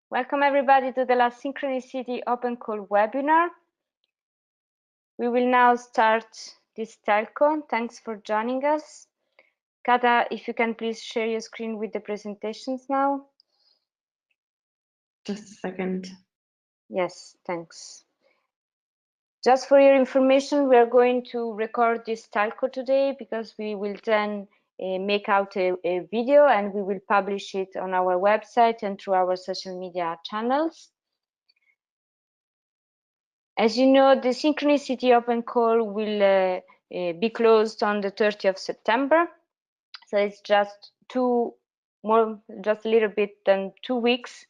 Welcome everybody to the last SynchroniCity Open Call webinar. We will now start this telco. Thanks for joining us. Kata, if you can please share your screen with the presentations now. Just a second. Yes, thanks. Just for your information, we are going to record this telco today because we will then make out a video and we will publish it on our website and through our social media channels. As you know, the SynchroniCity Open Call will be closed on the 30th of September. So it's just just a little bit than 2 weeks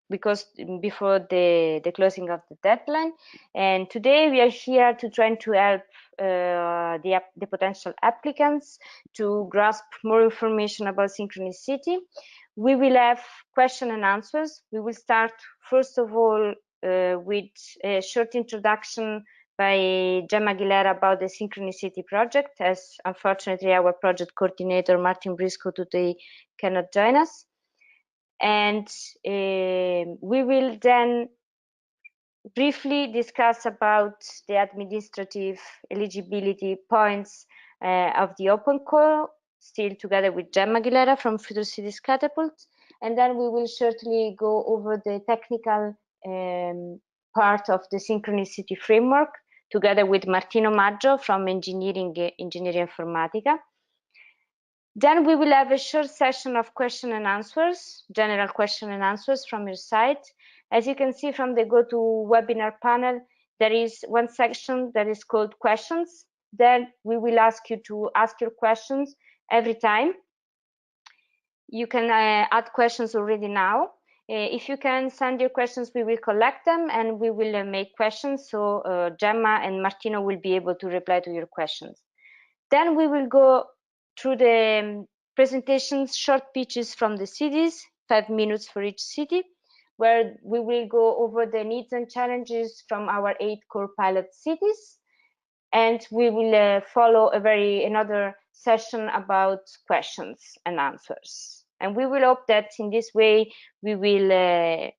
because before the closing of the deadline. And today we are here to try to help the potential applicants to grasp more information about SynchroniCity. We will have question and answers. We will start first of all with a short introduction by Gemma Guilera about the SynchroniCity project, as unfortunately our project coordinator Martin Brynskov today cannot join us. And we will then briefly discuss about the administrative eligibility points of the open call, still together with Gemma Guilera from Future Cities Catapult. And then we will shortly go over the technical part of the SynchroniCity framework, together with Martino Maggio from Ingegneria Informatica. Then we will have a short session of question and answers, general question and answers from your side. As you can see from the GoToWebinar panel, there is one section that is called questions. Then we will ask you to ask your questions every time. You can add questions already now. If you can send your questions, we will collect them and we will make questions. So Gemma and Martino will be able to reply to your questions. Then we will go through the presentations, short pitches from the cities, 5 minutes for each city, where we will go over the needs and challenges from our 8 core pilot cities. And we will follow another session about questions and answers. And we will hope that in this way, we will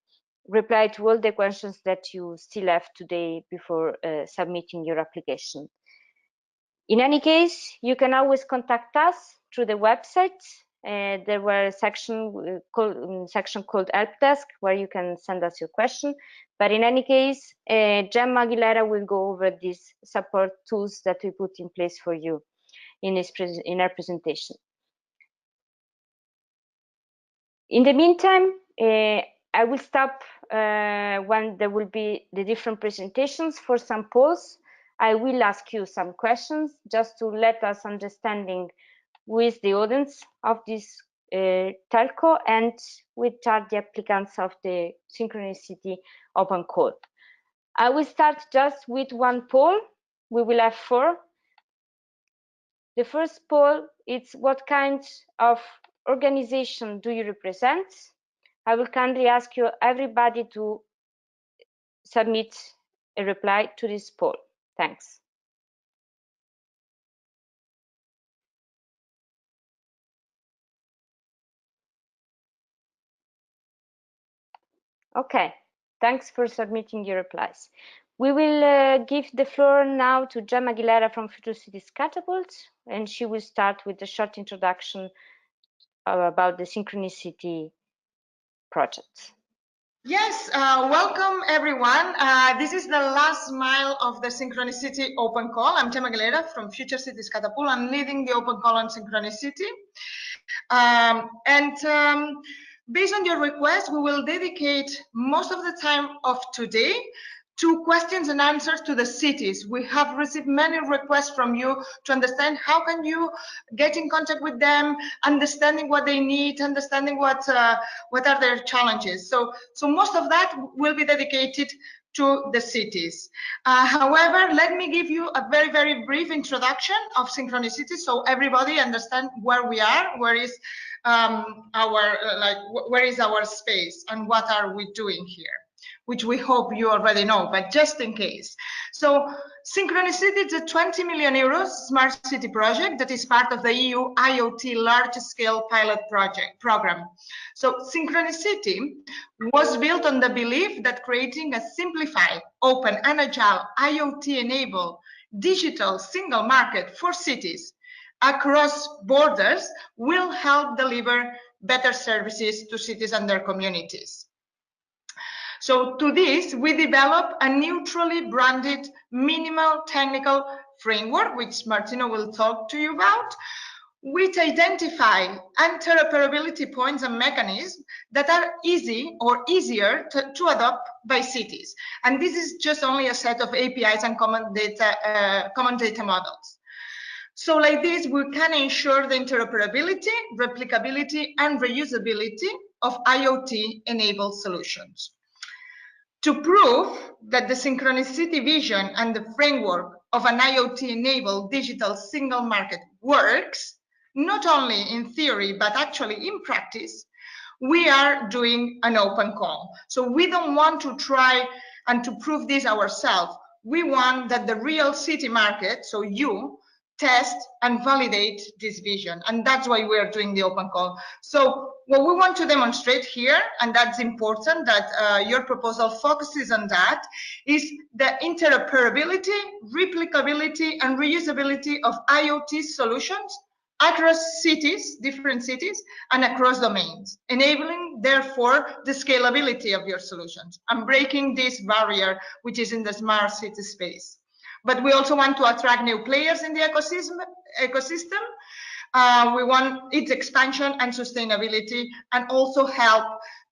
reply to all the questions that you still have today before submitting your application. In any case, you can always contact us through the website. There were a section called Help Desk where you can send us your question. But in any case, Gemma Guilera will go over these support tools that we put in place for you in our presentation. In the meantime, I will stop when there will be the different presentations for some polls. I will ask you some questions just to let us understanding who is the audience of this telco and which are the applicants of the SynchroniCity Open Call. I will start just with one poll. We will have 4. The first poll is what kind of organization do you represent? I will kindly ask you everybody to submit a reply to this poll. Thanks. Okay, thanks for submitting your replies. We will give the floor now to Gemma Guilera from Future Cities Catapult, and she will start with a short introduction about the SynchroniCity project. Yes, welcome everyone. This is the last mile of the SynchroniCity Open Call. I'm Gemma Guilera from Future Cities Catapult. I'm leading the Open Call on SynchroniCity. Based on your request, we will dedicate most of the time of today to questions and answers to the cities. We have received many requests from you to understand how can you get in contact with them, understanding what they need, understanding what are their challenges. So most of that will be dedicated to the cities. However, let me give you a very, very brief introduction of SynchroniCity so everybody understand where we are, where is our space and what are we doing here. which we hope you already know, but just in case. So SynchroniCity is a 20 million euros smart city project that is part of the EU IoT large-scale pilot program. So SynchroniCity was built on the belief that creating a simplified, open, and agile IoT-enabled digital single market for cities across borders will help deliver better services to cities and their communities. So to this, we develop a neutrally branded minimal technical framework, which Martino will talk to you about, which identify interoperability points and mechanisms that are easy or easier to adopt by cities. And this is just only a set of APIs and common data models. So like this, we can ensure the interoperability, replicability, and reusability of IoT-enabled solutions. To prove that the SynchroniCity vision and the framework of an IoT-enabled digital single market works, not only in theory, but actually in practice, we are doing an open call. So we don't want to try and to prove this ourselves. We want that the real city market, so you, test and validate this vision. And that's why we are doing the open call. So what we want to demonstrate here, and that's important that your proposal focuses on that, is the interoperability, replicability, and reusability of IoT solutions across cities, different cities, and across domains, enabling, therefore, the scalability of your solutions and breaking this barrier which is in the smart city space. But we also want to attract new players in the ecosystem. We want its expansion and sustainability, and also help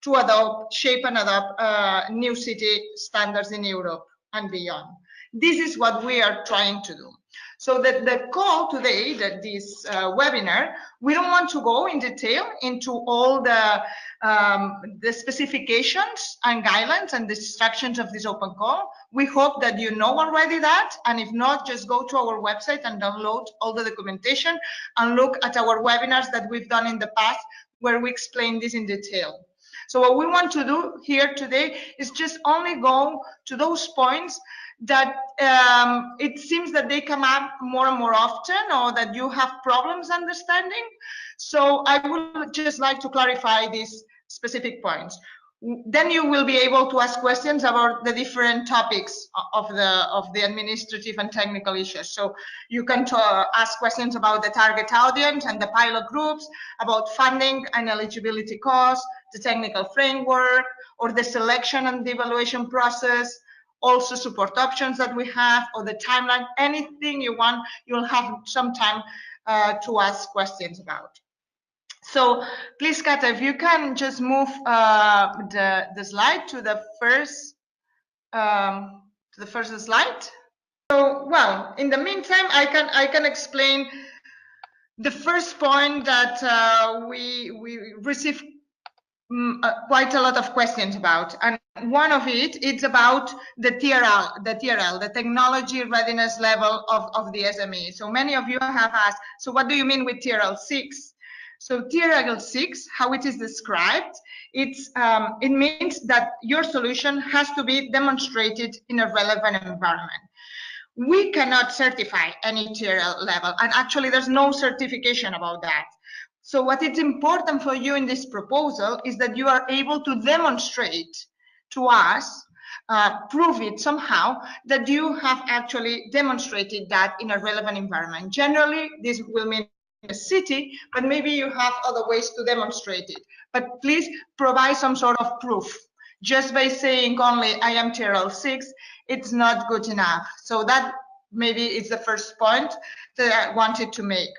to adopt, shape and adopt new city standards in Europe and beyond. This is what we are trying to do. So that the call today, that this webinar, we don't want to go in detail into all the specifications and guidelines and the instructions of this open call. We hope that you know already that, and if not, just go to our website and download all the documentation and look at our webinars that we've done in the past where we explain this in detail. So what we want to do here today is just only go to those points that it seems that they come up more and more often, or that you have problems understanding. So I would just like to clarify these specific points. Then you will be able to ask questions about the different topics of the administrative and technical issues. So you can ask questions about the target audience and the pilot groups, about funding and eligibility costs, the technical framework, or the selection and the evaluation process, also support options that we have, or the timeline, anything you want, you'll have some time to ask questions about. So please, Kata, if you can just move the slide to the first slide. So, well, in the meantime, I can explain the first point that we received quite a lot of questions about, and one of it's about the TRL, the technology readiness level of the SME. So many of you have asked, so what do you mean with TRL 6? So TRL 6, how it is described, it means that your solution has to be demonstrated in a relevant environment. We cannot certify any TRL level, and actually there's no certification about that. So what is important for you in this proposal is that you are able to demonstrate to us, prove it somehow, that you have actually demonstrated that in a relevant environment. Generally, this will mean a city, but maybe you have other ways to demonstrate it. But please provide some sort of proof. Just by saying only I am TRL 6, it's not good enough. So that maybe is the first point that I wanted to make.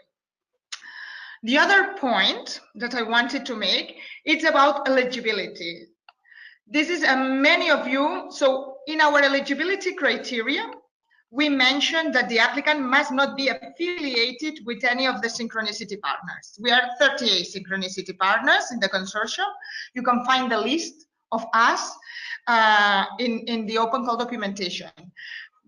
The other point that I wanted to make, it's about eligibility. This is many of you, so in our eligibility criteria, we mentioned that the applicant must not be affiliated with any of the SynchroniCity partners. We are 38 SynchroniCity partners in the consortium. You can find the list of us in the open call documentation.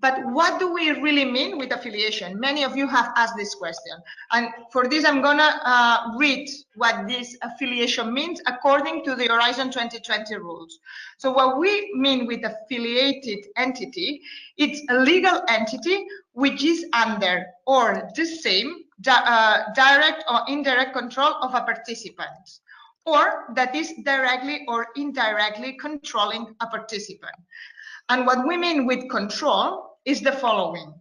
But what do we really mean with affiliation? Many of you have asked this question. And for this, I'm going to read what this affiliation means according to the Horizon 2020 rules. So what we mean with affiliated entity, it's a legal entity which is under or the same direct or indirect control of a participant, or that is directly or indirectly controlling a participant. And what we mean with control is the following.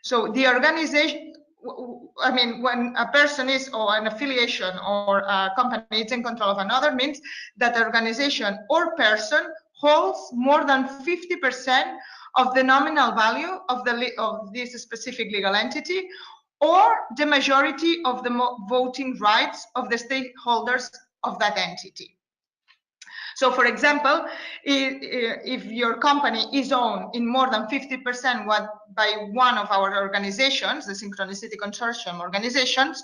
So the organization, I mean, when a person is, or an affiliation or a company is in control of another, means that the organization or person holds more than 50% of the nominal value of this specific legal entity, or the majority of the voting rights of the stakeholders of that entity. So, for example, if your company is owned in more than 50% by one of our organizations, the Synchronicity Consortium organizations,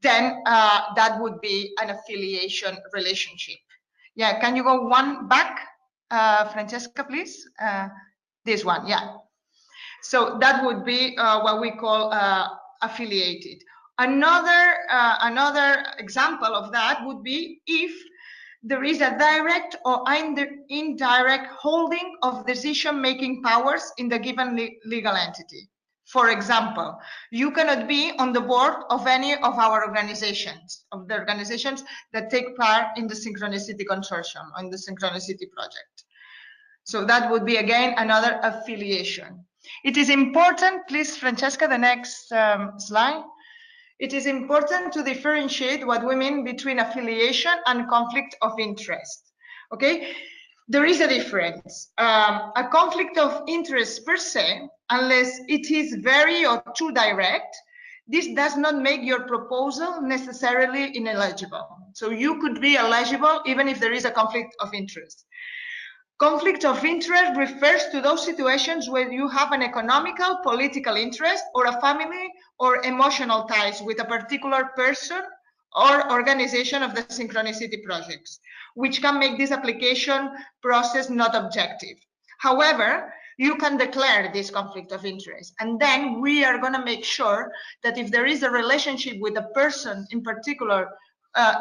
then that would be an affiliation relationship. Yeah, can you go one back, Francesca, please? This one, yeah. So that would be what we call affiliated. Another example of that would be if there is a direct or indirect holding of decision-making powers in the given legal entity. For example, you cannot be on the board of any of our organizations, of the organizations that take part in the Synchronicity Consortium, on the Synchronicity project. So that would be, again, another affiliation. It is important, please, Francesca, the next slide. It is important to differentiate what we mean between affiliation and conflict of interest. Okay, there is a difference. A conflict of interest per se, unless it is very or too direct, this does not make your proposal necessarily ineligible. So you could be eligible even if there is a conflict of interest. Conflict of interest refers to those situations where you have an economical, political interest, or a family or emotional ties with a particular person or organization of the Synchronicity projects, which can make this application process not objective. However, you can declare this conflict of interest, and then we are going to make sure that if there is a relationship with a person in particular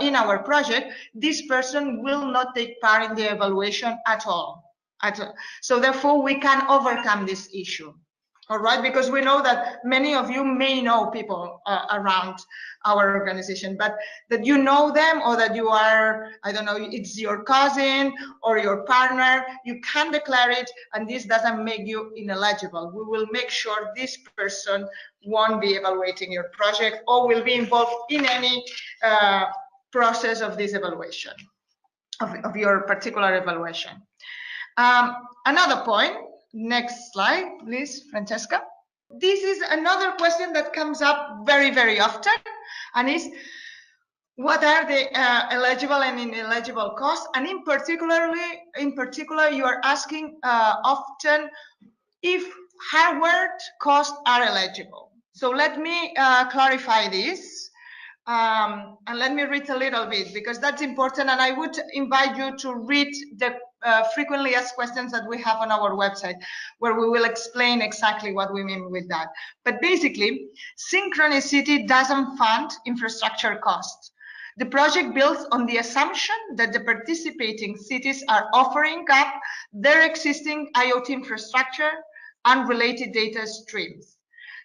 in our project, this person will not take part in the evaluation at all. So therefore, we can overcome this issue. All right, because we know that many of you may know people around our organization, but that you know them, or that you are, I don't know, it's your cousin or your partner, you can declare it, and this doesn't make you ineligible. We will make sure this person won't be evaluating your project or will be involved in any process of this evaluation, of your particular evaluation. Another point, next slide, please, Francesca. This is another question that comes up very, very often, and is what are the eligible and ineligible costs? And in particular, you are asking often if hardware costs are eligible. So let me clarify this. And let me read a little bit, because that's important, and I would invite you to read the frequently asked questions that we have on our website, where we will explain exactly what we mean with that. But basically, Synchronicity doesn't fund infrastructure costs. The project builds on the assumption that the participating cities are offering up their existing IoT infrastructure and related data streams.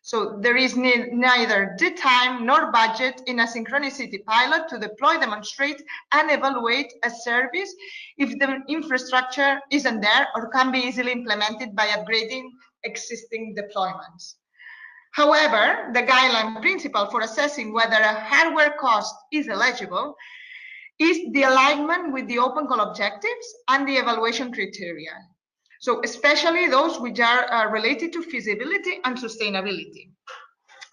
So there is neither the time nor budget in a Synchronicity pilot to deploy, demonstrate, and evaluate a service if the infrastructure isn't there or can be easily implemented by upgrading existing deployments. However, the guideline principle for assessing whether a hardware cost is eligible is the alignment with the open call objectives and the evaluation criteria. So especially those which are related to feasibility and sustainability.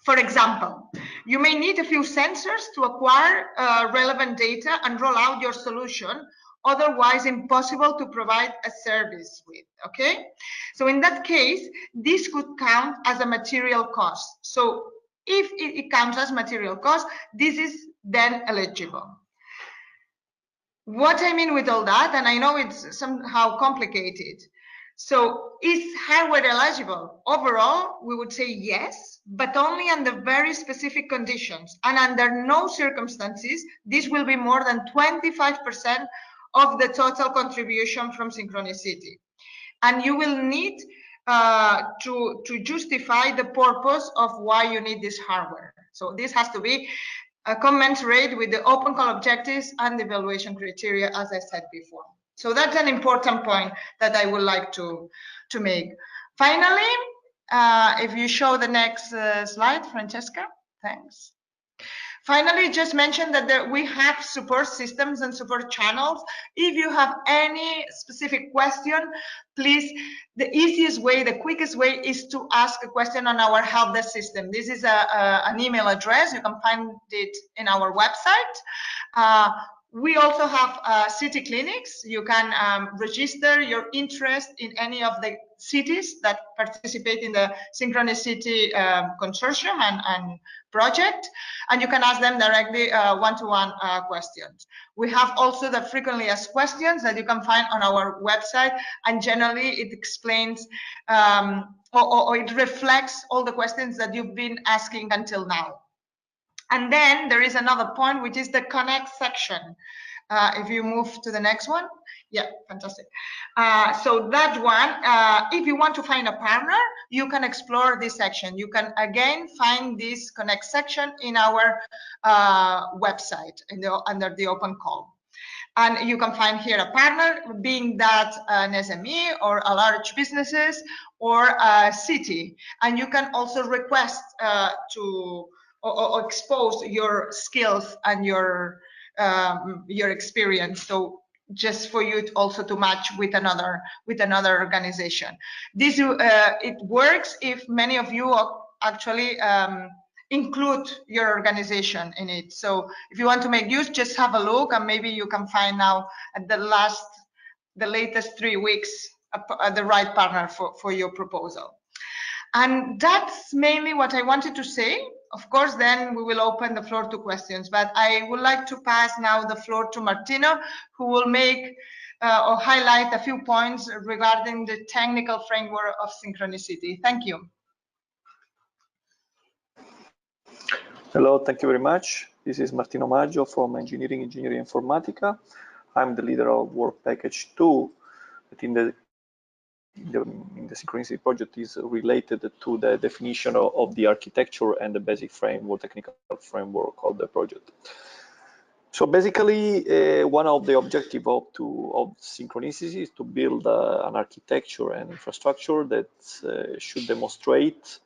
For example, you may need a few sensors to acquire relevant data and roll out your solution, otherwise impossible to provide a service with, okay? So in that case, this could count as a material cost. So if it counts as material cost, this is then eligible. What I mean with all that, and I know it's somehow complicated, So is hardware eligible? Overall, we would say yes, but only under very specific conditions. And under no circumstances, this will be more than 25% of the total contribution from Synchronicity. And you will need to justify the purpose of why you need this hardware. So this has to be commensurate with the open call objectives and the evaluation criteria, as I said before. So that's an important point that I would like to make. Finally, if you show the next slide, Francesca, thanks. Finally, just mention that we have support systems and support channels. If you have any specific question, please, the easiest way, the quickest way is to ask a question on our help desk system. This is an email address. You can find it in our website. We also have city clinics. You can register your interest in any of the cities that participate in the Synchronicity consortium and project, and you can ask them directly one-to-one questions. We have also the frequently asked questions that you can find on our website, and generally it explains or it reflects all the questions that you've been asking until now. And then there is another point, which is the connect section. If you move to the next one. Yeah, fantastic. So that one, if you want to find a partner, you can explore this section. You can again find this connect section in our website under the open call. And you can find here a partner, being that an SME or a large businesses or a city. And you can also request to or expose your skills and your experience. So just for you also to match with another organization. This it works if many of you actually include your organization in it. So if you want to make use, just have a look, and maybe you can find now at the latest 3 weeks the right partner for your proposal. And that's mainly what I wanted to say. Of course, then we will open the floor to questions, but I would like to pass now the floor to Martino, who will make or highlight a few points regarding the technical framework of Synchronicity. Thank you. Hello, thank you very much. This is Martino Maggio from Ingegneria Informatica. I'm the leader of work package 2 that in the Synchronicity project is related to the definition of the architecture and the basic framework, technical framework of the project. So basically, one of the objectives of Synchronicity is to build an architecture and infrastructure that should demonstrate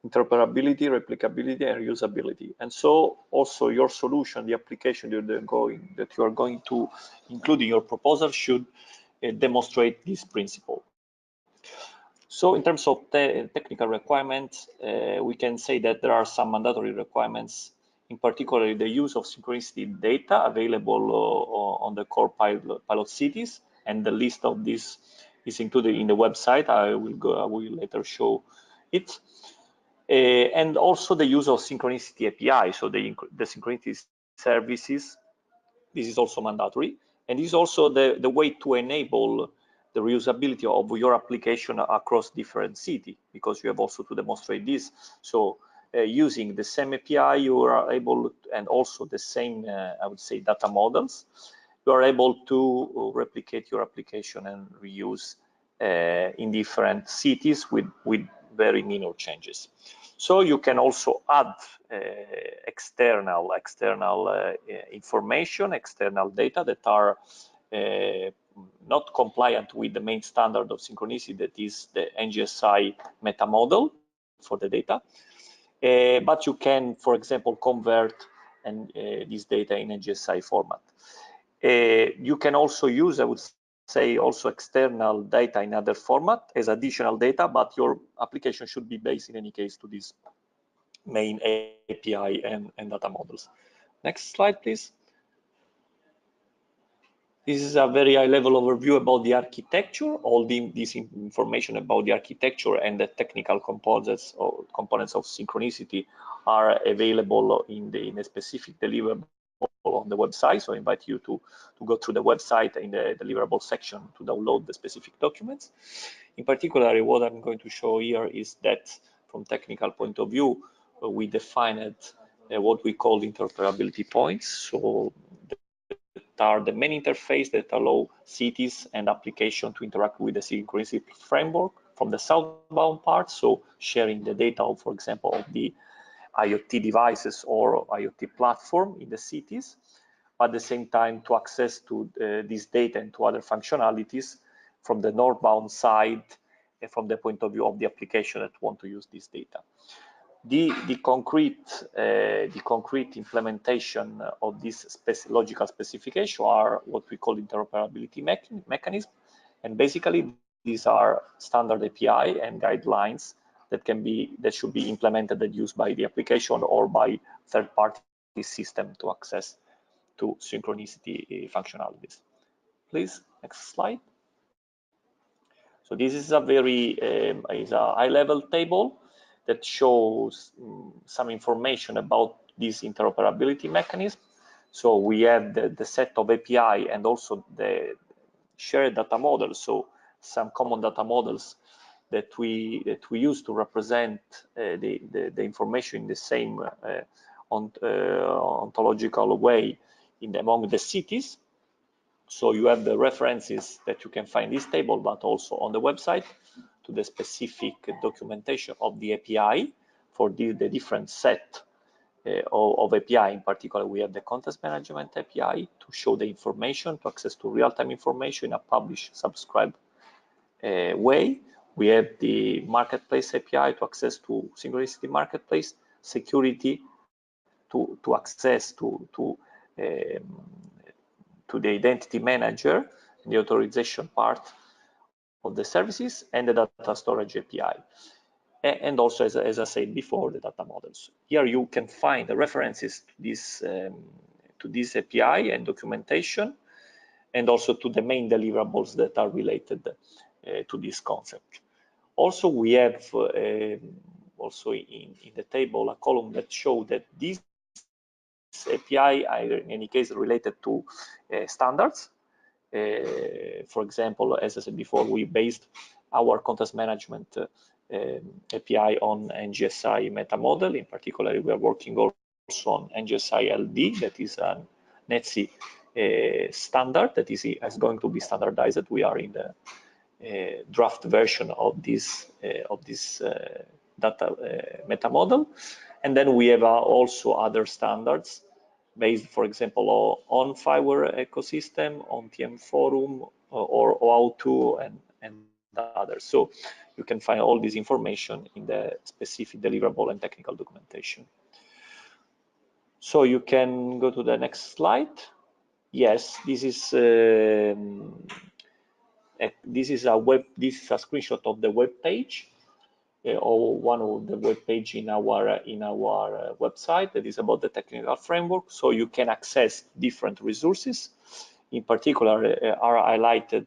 interoperability, replicability, and reusability. And so also your solution, the application that you are going to include in your proposal should demonstrate this principle. So in terms of technical requirements, we can say that there are some mandatory requirements, in particular the use of Synchronicity data available on the core pilot cities, and the list of this is included in the website. I will later show it. And also the use of Synchronicity API, so the Synchronicity services. This is also mandatory, and this is also the way to enable the reusability of your application across different cities, because you have also to demonstrate this. So using the same API, you are able, and also the same, I would say, data models, you are able to replicate your application and reuse in different cities with very minor changes. So you can also add external information, external data that are not compliant with the main standard of Synchronicity, that is the NGSI meta model for the data. But you can, for example, convert this data in NGSI format. You can also use, I would say, also external data in other format as additional data, but your application should be based in any case to this main API and data models. Next slide, please. This is a very high-level overview about the architecture. All this information about the architecture and the technical components of Synchronicity are available in a specific deliverable on the website. So I invite you to go through the website in the deliverable section to download the specific documents. In particular, what I'm going to show here is that from technical point of view, we defined what we call interoperability points. So that are the main interface that allow cities and applications to interact with the SynchroniCity framework from the southbound part. So sharing the data, of, for example, of the IoT devices or IoT platform in the cities, but at the same time to access to this data and to other functionalities from the northbound side from the point of view of the application that want to use this data. The concrete implementation of this logical specification are what we call interoperability mechanism, and basically these are standard API and guidelines that should be implemented and used by the application or by third-party system to access to synchronicity functionalities. Please, next slide. So this is a very high-level table that shows some information about this interoperability mechanism. So we have the set of API and also the shared data models. So some common data models that we use to represent the information in the same ontological way among the cities. So you have the references that you can find in this table, but also on the website to the specific documentation of the API for the different set of API. In particular, we have the context management API to show the information, to access to real-time information in a publish, subscribe way. We have the marketplace API to access to Synchronicity Marketplace, security to access to the identity manager, the authorization part of the services, and the data storage API. And also, as I said before, the data models. Here you can find the references to this API and documentation, and also to the main deliverables that are related to this concept. Also, we have also in the table a column that shows that these API are in any case related to standards. For example, as I said before, we based our context management API on NGSI meta model. In particular, we are working also on NGSI LD, that is a NETSI standard that is going to be standardized. We are in the draft version of this data meta model, and then we have also other standards based, for example, on Fireware ecosystem, on TM Forum, or OAuth2 and others. So you can find all this information in the specific deliverable and technical documentation. So you can go to the next slide. Yes, this is a screenshot of the web page. Or one of the web page in our website that is about the technical framework. So you can access different resources. In particular, are highlighted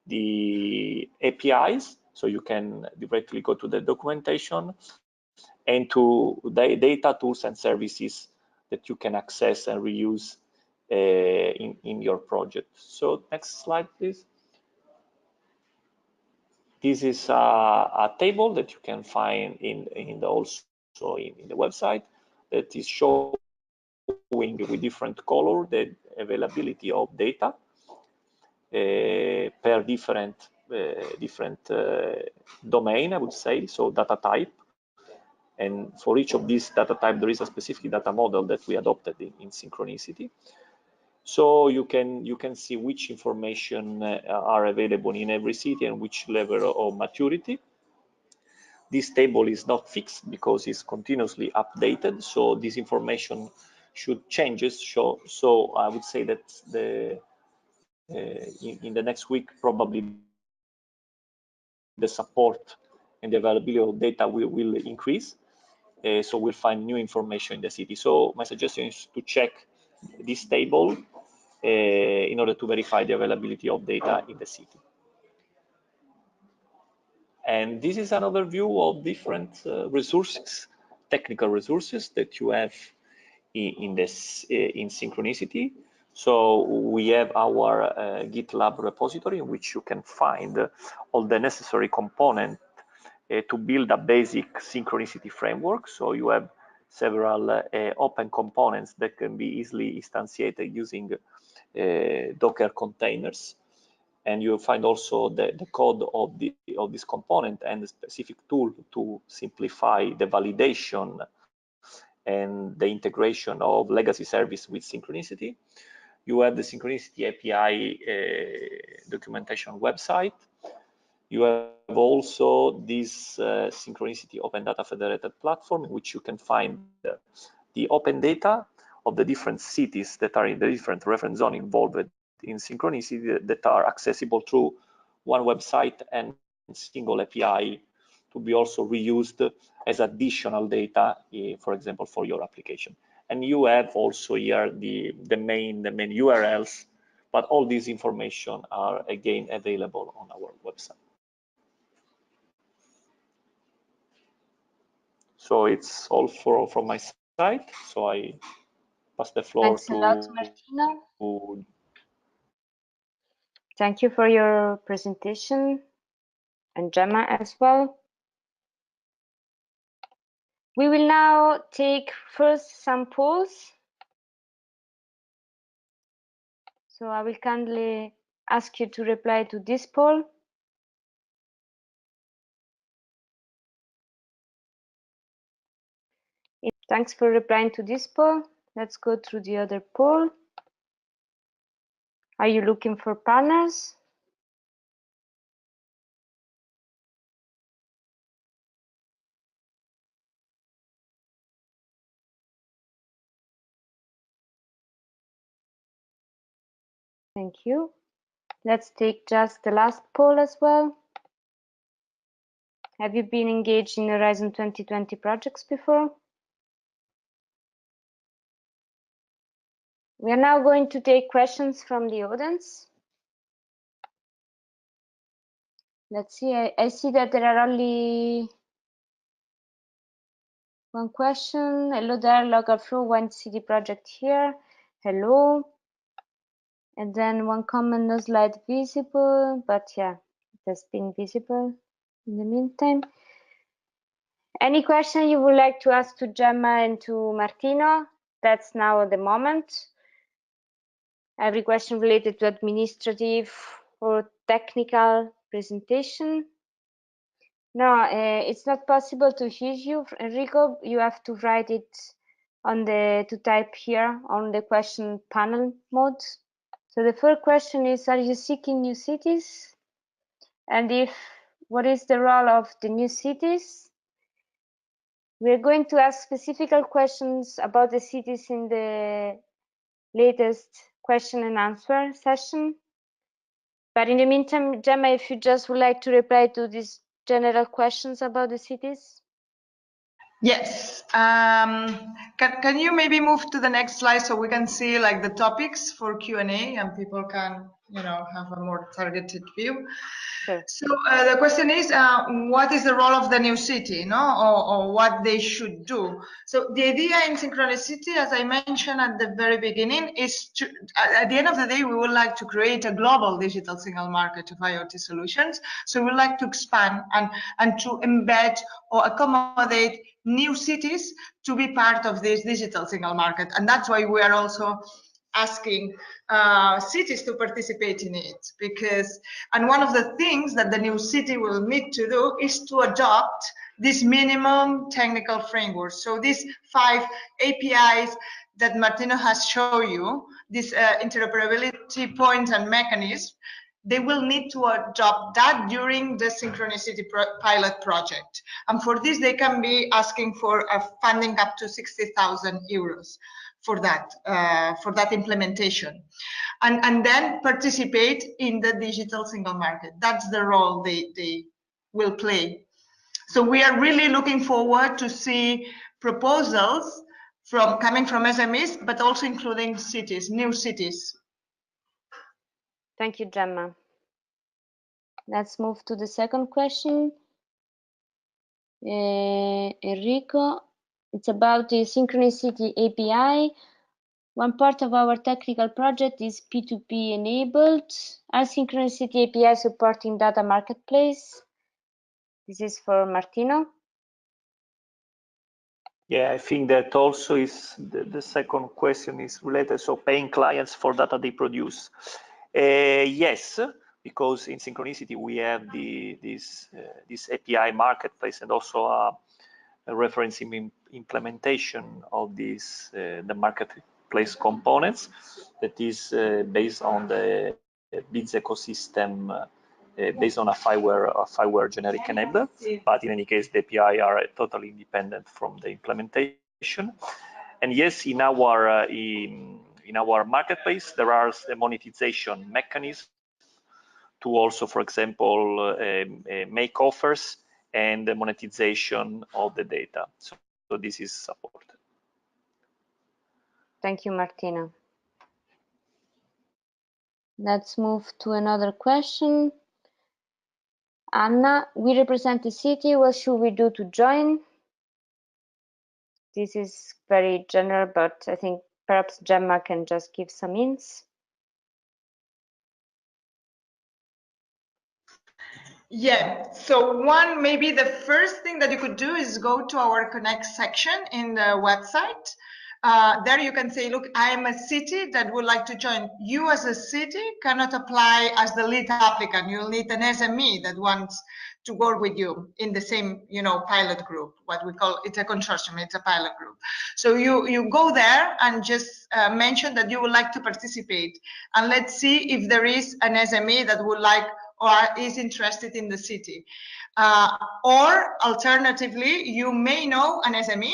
the APIs, so you can directly go to the documentation and to the data tools and services that you can access and reuse in your project. So next slide, please. This is a table that you can find also in the website that is showing with different color the availability of data per different domain, I would say, so data type. And for each of these data type, there is a specific data model that we adopted in Synchronicity. So you can see which information are available in every city and which level of maturity. This table is not fixed because it's continuously updated. So this information should changes. So I would say that in the next week, probably the support and the availability of data will increase. So we'll find new information in the city. So my suggestion is to check this table in order to verify the availability of data in the city. And this is an overview of different resources, technical resources that you have in Synchronicity. So we have our GitLab repository in which you can find all the necessary components to build a basic synchronicity framework. So you have several open components that can be easily instantiated using Docker containers. And you'll find also the code of this component and the specific tool to simplify the validation and the integration of legacy service with Synchronicity. You have the Synchronicity API documentation website. You have also this Synchronicity Open Data Federated platform in which you can find the open data of the different cities that are in the different reference zone involved in Synchronicity that are accessible through one website and single API to be also reused as additional data, for example, for your application. And you have also here the main URLs, but all these information are again available on our website. So it's all from my side. So I pass the floor Thanks a lot, Martino. Thank you for your presentation, and Gemma as well. We will now take first some polls. So I will kindly ask you to reply to this poll. Thanks for replying to this poll. Let's go through the other poll. Are you looking for partners? Thank you. Let's take just the last poll as well. Have you been engaged in Horizon 2020 projects before? We are now going to take questions from the audience. Let's see, I see that there are only one question. Hello there, local flow, one city project here. Hello. And then one comment, no slide visible, but yeah, it has been visible in the meantime. Any question you would like to ask to Gemma and to Martino? That's now the moment. Every question related to administrative or technical presentation. No, it's not possible to hear you, Enrico. You have to write it on to type here on the question panel mode. So the first question is, are you seeking new cities? And if, what is the role of the new cities? We're going to ask specific questions about the cities in the latest question and answer session. But in the meantime, Gemma, if you just would like to reply to these general questions about the cities. Yes. Can you maybe move to the next slide so we can see like the topics for Q&A and people can, you know, have a more targeted view? Sure. So the question is, what is the role of the new city, no? Or what they should do? So the idea in Synchronicity, as I mentioned at the very beginning, is to, at the end of the day, we would like to create a global digital single market of IoT solutions. So we would like to expand and to embed or accommodate new cities to be part of this digital single market. And that's why we are also asking cities to participate in it, because, and one of the things that the new city will need to do is to adopt this minimum technical framework. So these 5 APIs that Martino has shown you, these interoperability points and mechanisms, they will need to adopt that during the Synchronicity pilot project. And for this, they can be asking for a funding up to 60,000 euros for that implementation. And then participate in the digital single market. That's the role they will play. So we are really looking forward to see proposals coming from SMEs, but also including cities, new cities. Thank you, Gemma. Let's move to the second question. Enrico, It's about the SynchroniCity API. One part of our technical project is P2P enabled. SynchroniCity API supporting data marketplace. This is for Martino. Yeah, I think that also is the second question is related. So paying clients for data they produce. Yes, because in Synchronicity we have this API marketplace and also a reference implementation of this the marketplace components that is based on the BIDS ecosystem, based on a fireware generic enabler. But in any case, the API are totally independent from the implementation. And yes, in our marketplace there are the monetization mechanisms to also, for example, make offers and the monetization of the data. So this is supported. Thank you, Martino. Let's move to another question. Anna, we represent the city. What should we do to join? This is very general, but I think perhaps Gemma can just give some hints. Yeah, so maybe the first thing that you could do is go to our Connect section in the website. There you can say, look, I am a city that would like to join. You as a city cannot apply as the lead applicant. You'll need an SME that wants to work with you in the same, pilot group, what we call, it's a consortium, it's a pilot group. So you go there and just mention that you would like to participate. And let's see if there is an SME that would like or is interested in the city. Or alternatively, you may know an SME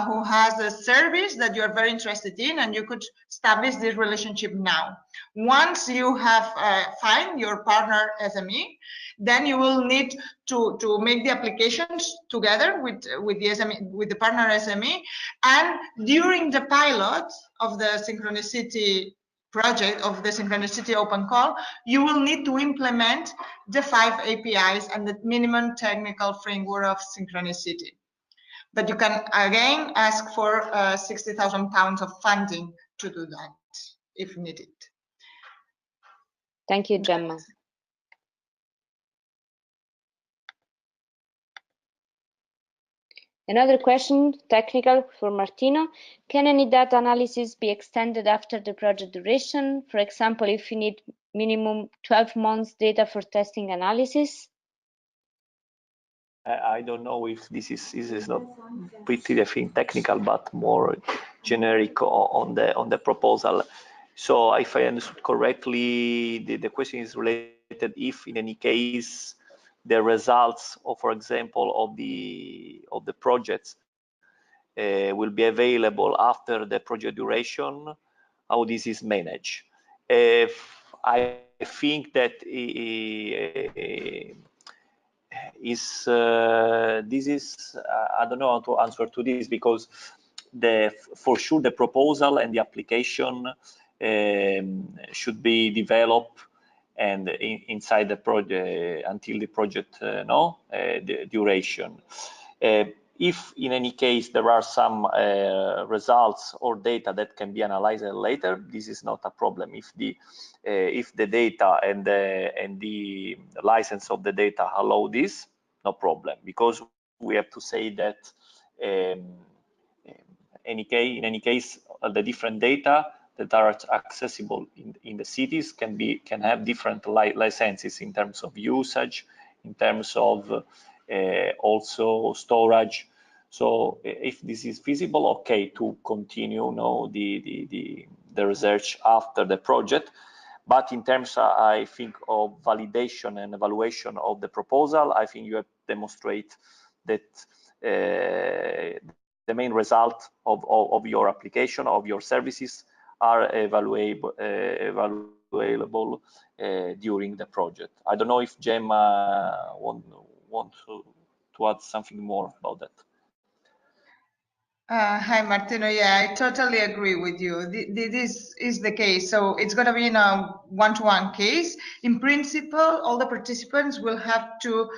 who has a service that you're very interested in, and you could establish this relationship now. Once you have find your partner SME, then you will need to make the applications together with the SME, with the partner SME, and during the pilot of the Synchronicity project of the Synchronicity Open Call, you will need to implement the 5 APIs and the minimum technical framework of Synchronicity. But you can again ask for £60,000 of funding to do that if needed. Thank you, Gemma. Another question, technical, for Martino. Can any data analysis be extended after the project duration? For example, if you need minimum 12 months data for testing analysis? I don't know if this is not pretty, I think, technical, but more generic on the proposal. So if I understood correctly, the question is related if in any case the results of, for example, of the projects will be available after the project duration, how this is managed. I think that this is I don't know how to answer to this, because for sure the proposal and the application should be developed and inside the project until the project the duration. If in any case there are some results or data that can be analyzed later, this is not a problem. If the data and the license of the data allow this, no problem, because we have to say that in any case the different data that are accessible in the cities can have different licenses in terms of usage, in terms of also storage. So if this is feasible, okay, to continue the research after the project. But in terms, I think, of validation and evaluation of the proposal, I think you have to demonstrate that the main result of your application, of your services, are evaluable during the project. I don't know if Gemma want to add something more about that. Hi, Martino. Yeah, I totally agree with you. This is the case. So it's going to be in a one-to-one case. In principle, all the participants will have to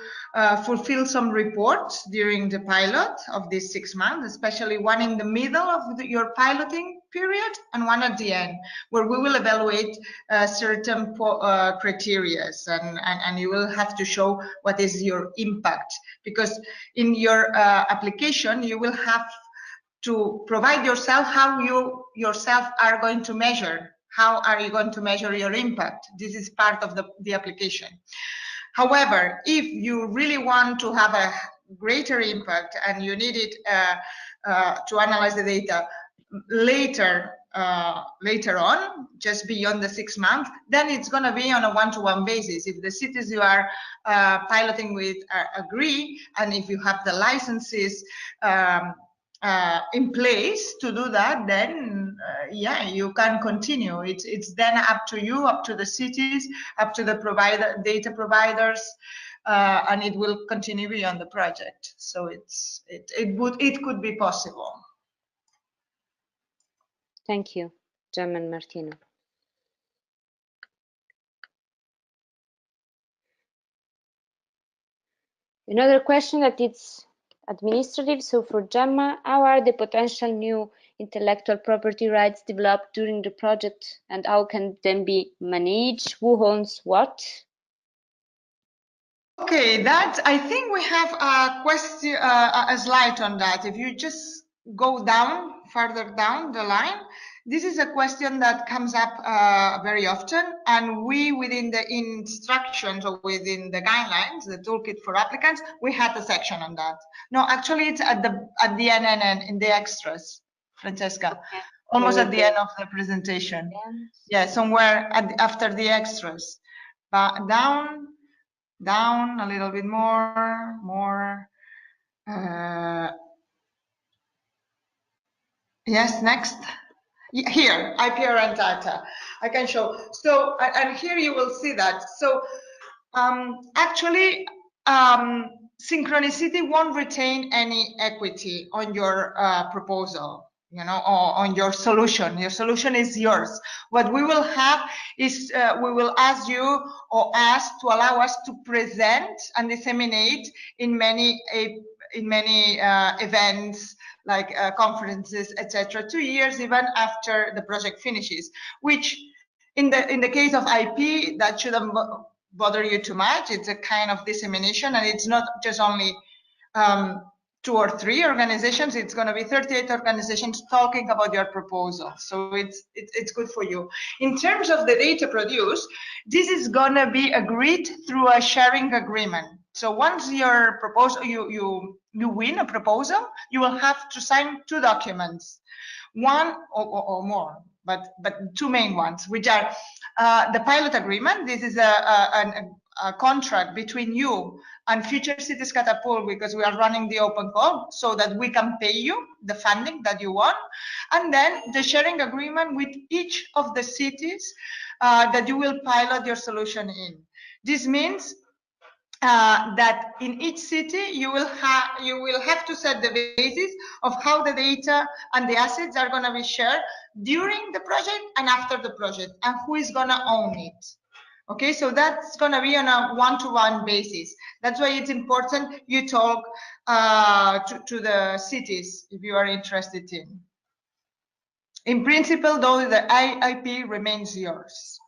fulfill some reports during the pilot of these 6 months, especially one in the middle of your piloting period and one at the end, where we will evaluate certain criteria, and you will have to show what is your impact. Because in your application, you will have to provide yourself how you yourself are going to measure. How are you going to measure your impact? This is part of the application. However, if you really want to have a greater impact and you need it to analyze the data later on, just beyond the 6 months, then it's going to be on a one-to-one basis. If the cities you are piloting with agree, and if you have the licenses in place to do that, then yeah, you can continue. It's then up to you, up to the cities, up to the data providers, and it will continue beyond the project. So it could be possible. Thank you, Gemma and Martino. Another question that it's administrative. So for Gemma, how are the potential new intellectual property rights developed during the project, and how can them be managed? Who owns what? Okay, that I think we have a question, a slide on that. If you just go down, further down the line, this is a question that comes up very often, and we, within the instructions or within the guidelines, the toolkit for applicants, we had a section on that. No, actually, it's at the end and in the extras, Francesca, okay. Almost at the end of the presentation. Yeah, somewhere after the extras, but down a little bit more. Yes, next. Here, IPR and data. I can show. So, and here you will see that. So, actually, Synchronicity won't retain any equity on your proposal, you know, or on your solution. Your solution is yours. What we will have is we will ask you or ask to allow us to present and disseminate in many events like conferences, etc. 2 years even after the project finishes, which in the case of IP, that shouldn't bother you too much. It's a kind of dissemination, and it's not just only 2 or 3 organizations. It's going to be 38 organizations talking about your proposal. So it's good for you. In terms of the data produced, this is going to be agreed through a sharing agreement. So once your proposal, you win a proposal, you will have to sign 2 documents, one or more, but 2 main ones, which are the pilot agreement. This is a contract between you and Future Cities Catapult, because we are running the open call so that we can pay you the funding that you want. And then the sharing agreement with each of the cities that you will pilot your solution in. This means that in each city you will have to set the basis of how the data and the assets are going to be shared during the project and after the project, and who is going to own it. Okay, so that's going to be on a one-to-one basis. That's why it's important you talk to the cities if you are interested in. In principle, though, the IP remains yours.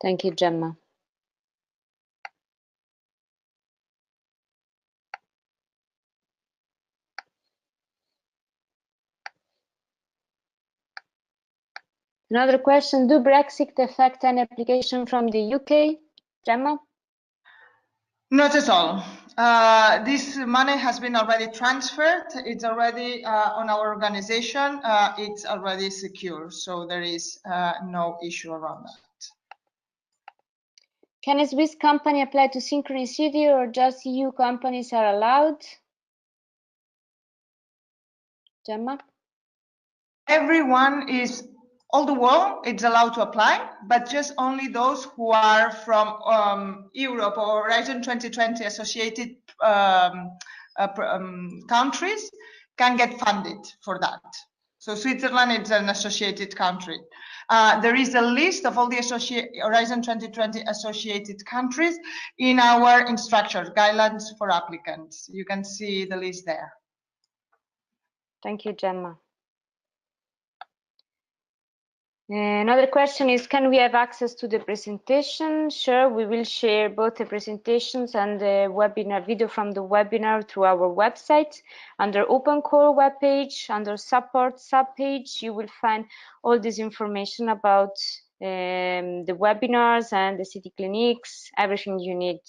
Thank you, Gemma. Another question, do Brexit affect any application from the UK? Gemma? Not at all. This money has been already transferred. It's already on our organization. It's already secure. So there is no issue around that. Can a Swiss company apply to Synchronicity, or just EU companies are allowed? Gemma? Everyone is, all the world, it's allowed to apply, but just only those who are from Europe or Horizon 2020 associated countries can get funded for that. So Switzerland is an associated country. There is a list of all the Horizon 2020 associated countries in our instructions, guidelines for applicants. You can see the list there. Thank you, Gemma. Another question is, can we have access to the presentation? Sure, we will share both the presentations and the webinar video from the webinar through our website. Under Open Core webpage, under Support subpage, you will find all this information about the webinars and the city clinics, everything you need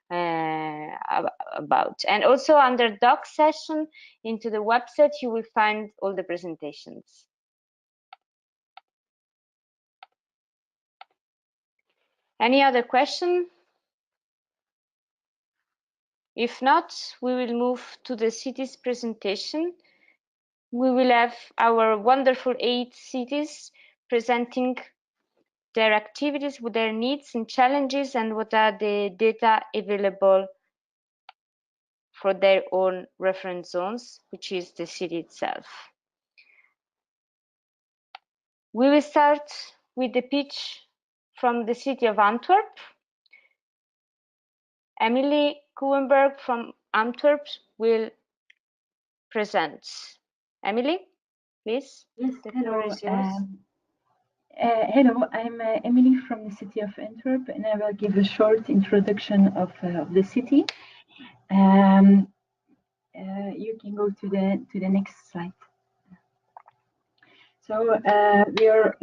about. And also under Doc session into the website, you will find all the presentations. Any other question? If not, we will move to the cities presentation. We will have our wonderful 8 cities presenting their activities with their needs and challenges and what are the data available for their own reference zones, which is the city itself. We will start with the pitch from the city of Antwerp. Emily Kuenberg from Antwerp will present. Emily, please. Yes, The floor is yours. Hello, I'm Emily from the city of Antwerp, and I will give a short introduction of the city. You can go to the next slide. So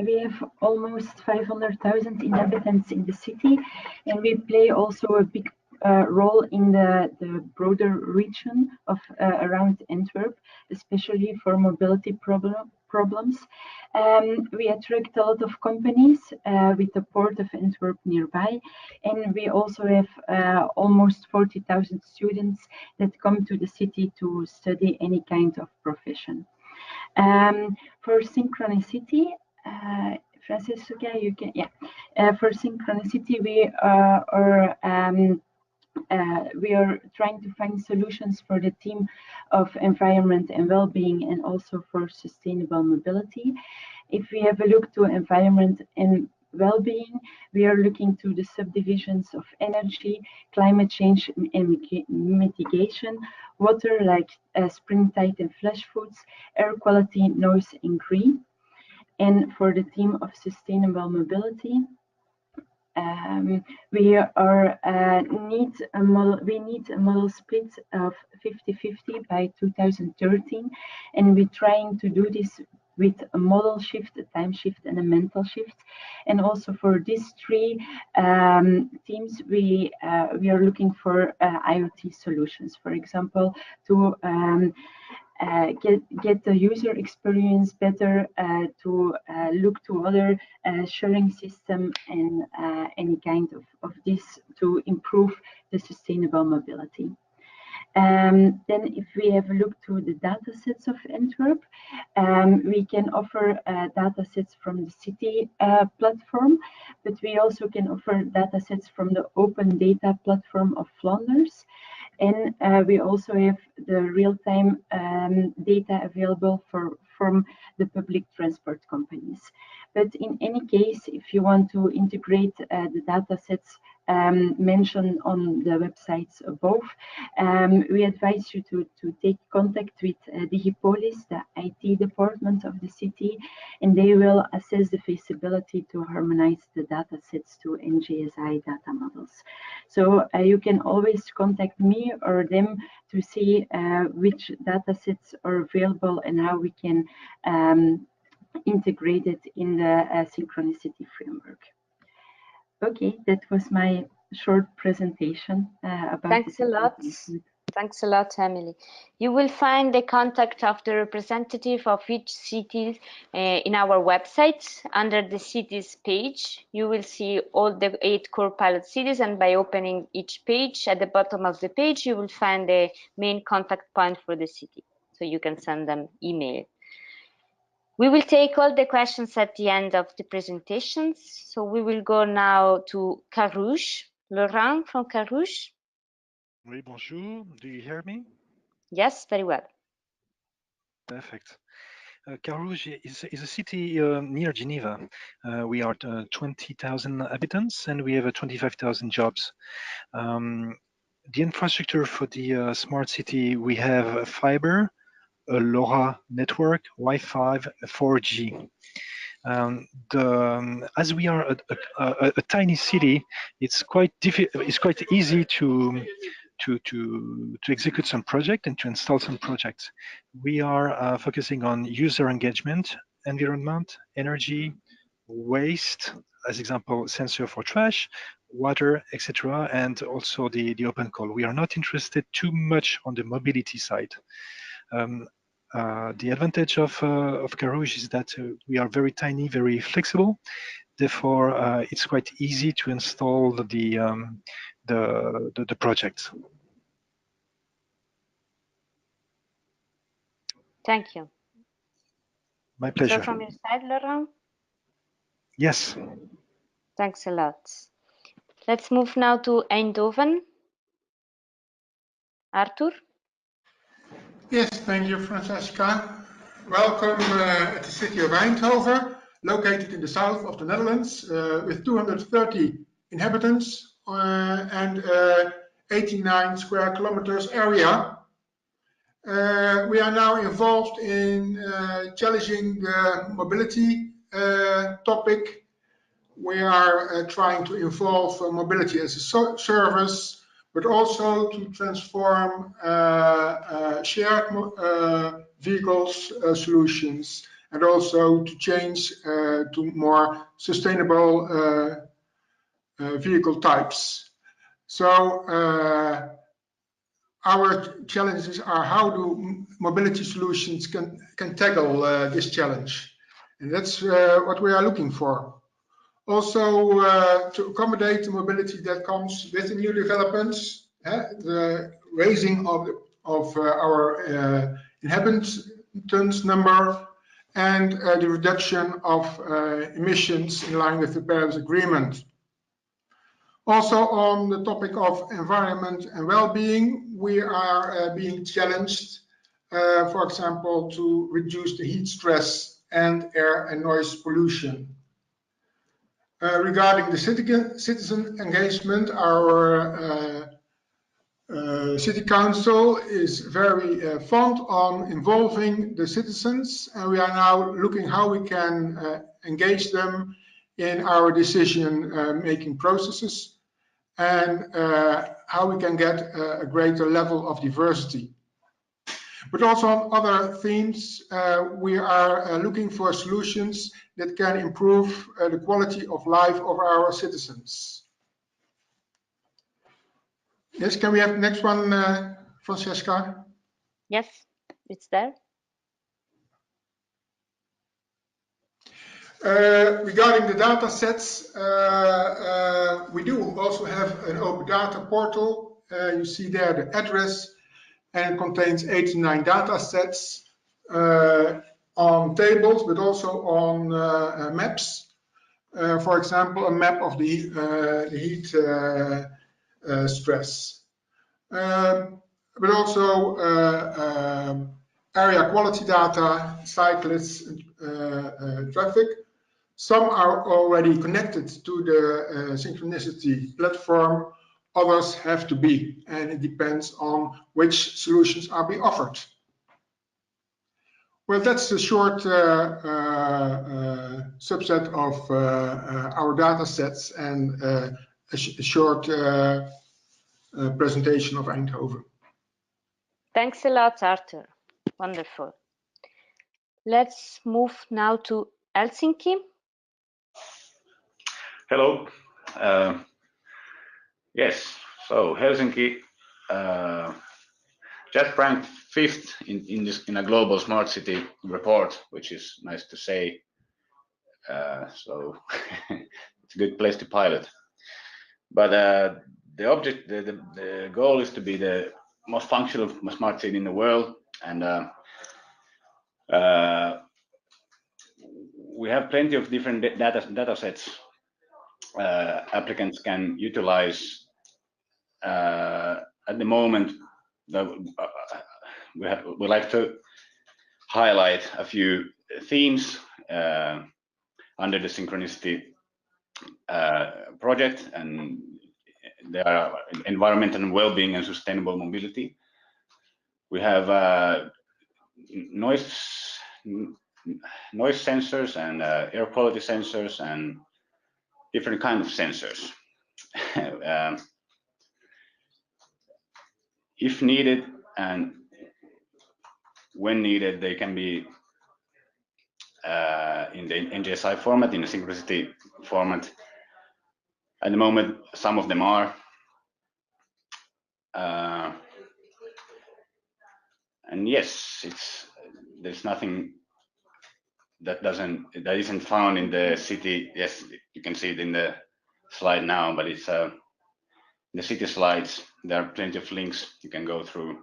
we have almost 500,000 inhabitants in the city, and we play also a big role in the broader region of around Antwerp, especially for mobility problems. We attract a lot of companies with the port of Antwerp nearby, and we also have almost 40,000 students that come to the city to study any kind of profession. For SynchroniCity, Francesca, you can, for SynchroniCity, we are trying to find solutions for the theme of environment and well-being, and also for sustainable mobility. If we have a look to environment and well-being, we are looking to the subdivisions of energy, climate change and mitigation, water like springtide and flash foods, air quality, noise and green. And for the theme of sustainable mobility, we need a model split of 50-50 by 2013, and we're trying to do this with a model shift, a time shift, and a mental shift. And also for these 3 teams, we are looking for IoT solutions, for example, to get the user experience better, to look to other sharing system and any kind of this to improve the sustainable mobility. Then if we have a look to the data sets of Antwerp, we can offer data sets from the city platform, but we also can offer data sets from the open data platform of Flanders. And we also have the real-time data available from the public transport companies. But in any case, if you want to integrate the data sets mentioned on the websites above, we advise you to take contact with Digipolis, the IT department of the city, and they will assess the feasibility to harmonize the data sets to NGSI data models. So you can always contact me or them to see which data sets are available and how we can integrate it in the Synchronicity framework. Okay, that was my short presentation about. Thanks a lot. Thanks a lot, Emily. You will find the contact of the representative of each city in our website. Under the cities page, you will see all the 8 core pilot cities, and by opening each page, at the bottom of the page, you will find the main contact point for the city, so you can send them email. We will take all the questions at the end of the presentations. So we will go now to Carouge. Laurent from Carouge. Oui, bonjour. Do you hear me? Yes, very well. Perfect. Carouge is a city near Geneva. We are 20,000 inhabitants and we have 25,000 jobs. The infrastructure for the smart city, we have fiber, a LoRa network, Wi-Fi, 4G. As we are a tiny city, it's quite easy to execute some project and to install some projects. We are focusing on user engagement, environment, energy, waste, as example, sensor for trash, water, etc., and also the open call. We are not interested too much on the mobility side. The advantage of Carouge is that we are very tiny, very flexible. Therefore, it's quite easy to install the projects. Thank you. My pleasure. So from your side, Laurent? Yes. Thanks a lot. Let's move now to Eindhoven. Arthur? Yes, thank you, Francesca. Welcome at the city of Eindhoven, located in the south of the Netherlands, with 230 inhabitants and 89 square kilometers area. We are now involved in challenging the mobility topic. We are trying to involve mobility as a service, but also to transform shared vehicles solutions, and also to change to more sustainable vehicle types. So our challenges are how do mobility solutions can tackle this challenge, and that's what we are looking for. Also, to accommodate the mobility that comes with the new developments, the raising of our inhabitants number, and the reduction of emissions in line with the Paris Agreement. Also, on the topic of environment and well-being, we are being challenged, for example, to reduce the heat stress and air and noise pollution. Regarding the citizen engagement, our city council is very fond on involving the citizens, and we are now looking how we can engage them in our decision making processes, and how we can get a greater level of diversity. But also on other themes, we are looking for solutions that can improve the quality of life of our citizens. Yes, can we have the next one, Francesca? Yes, it's there. Regarding the data sets, we do also have an open data portal. You see there the address, and it contains 89 data sets on tables, but also on maps. For example, a map of the heat stress. But also area quality data, cyclists, traffic. Some are already connected to the SynchroniCity platform. Others have to be, and it depends on which solutions are being offered. Well, that's a short subset of our data sets and a short presentation of Eindhoven. Thanks a lot, Arthur. Wonderful. Let's move now to Helsinki. Hello. Yes, so Helsinki just ranked 5th in a global smart city report, which is nice to say. So it's a good place to pilot. But the goal is to be the most functional smart city in the world, and we have plenty of different data sets applicants can utilize. At the moment, we like to highlight a few themes under the Synchronicity project, and they are environmental and well-being and sustainable mobility. We have noise sensors and air quality sensors and different kinds of sensors. If needed and when needed, they can be in the NGSI format, in the Synchronicity format. At the moment, some of them are. And yes, there's nothing that isn't found in the city. Yes, you can see it in the slide now, but it's in the city slides. There are plenty of links you can go through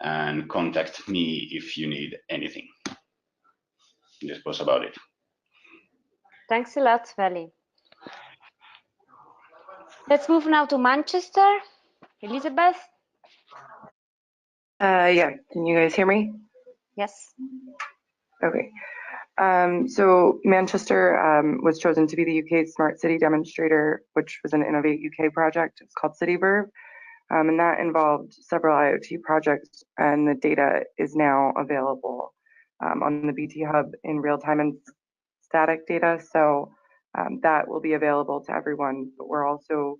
and contact me if you need anything. This was about it. Thanks a lot, Veli. Let's move now to Manchester. Elizabeth? Yeah, can you guys hear me? Yes. Okay. So Manchester was chosen to be the UK's Smart City Demonstrator, which was an Innovate UK project. It's called CityVerb, and that involved several IoT projects, and the data is now available on the BT Hub in real time and static data. So that will be available to everyone, but we're also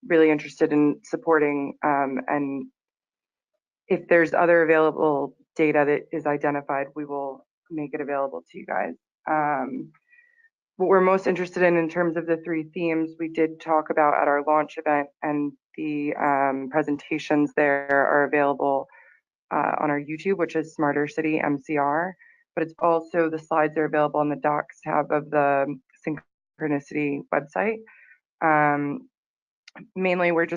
really interested in supporting and if there's other available data that is identified, we will make it available to you guys. What we're most interested in terms of the 3 themes we did talk about at our launch event, and the presentations there are available on our YouTube, which is Smarter City MCR, but it's also, the slides are available on the Docs tab of the Synchronicity website. Mainly, we're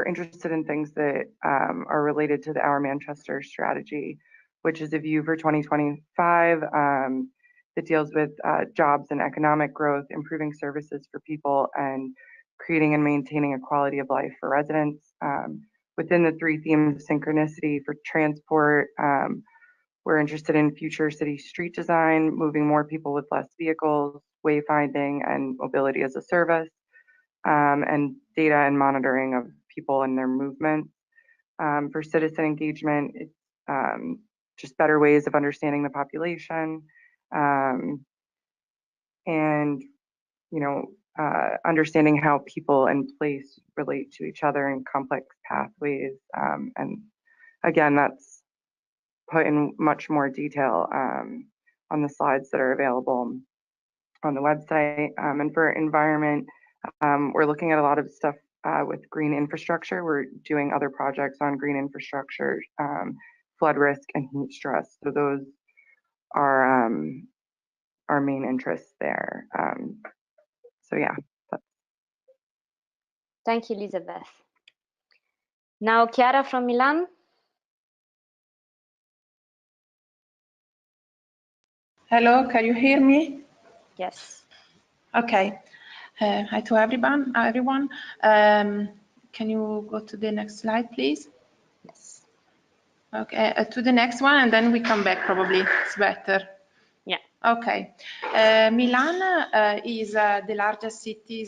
interested in things that are related to our Manchester strategy, which is a view for 2025 that deals with jobs and economic growth, improving services for people, and creating and maintaining a quality of life for residents. Within the 3 themes of Synchronicity for transport, we're interested in future city street design, moving more people with less vehicles, wayfinding, and mobility as a service. And data and monitoring of people and their movement. For citizen engagement, it's just better ways of understanding the population, and understanding how people and place relate to each other in complex pathways. And again, that's put in much more detail on the slides that are available on the website. And for environment, we're looking at a lot of stuff with green infrastructure. We're doing other projects on green infrastructure, flood risk, and heat stress. So those are our main interests there. So yeah. Thank you, Elizabeth. Now, Chiara from Milan. Hello, can you hear me? Yes. Okay. Hi to everyone. Can you go to the next slide, please? Yes. Okay, to the next one, and then we come back, probably. It's better. Yeah. Okay. Milan is the largest city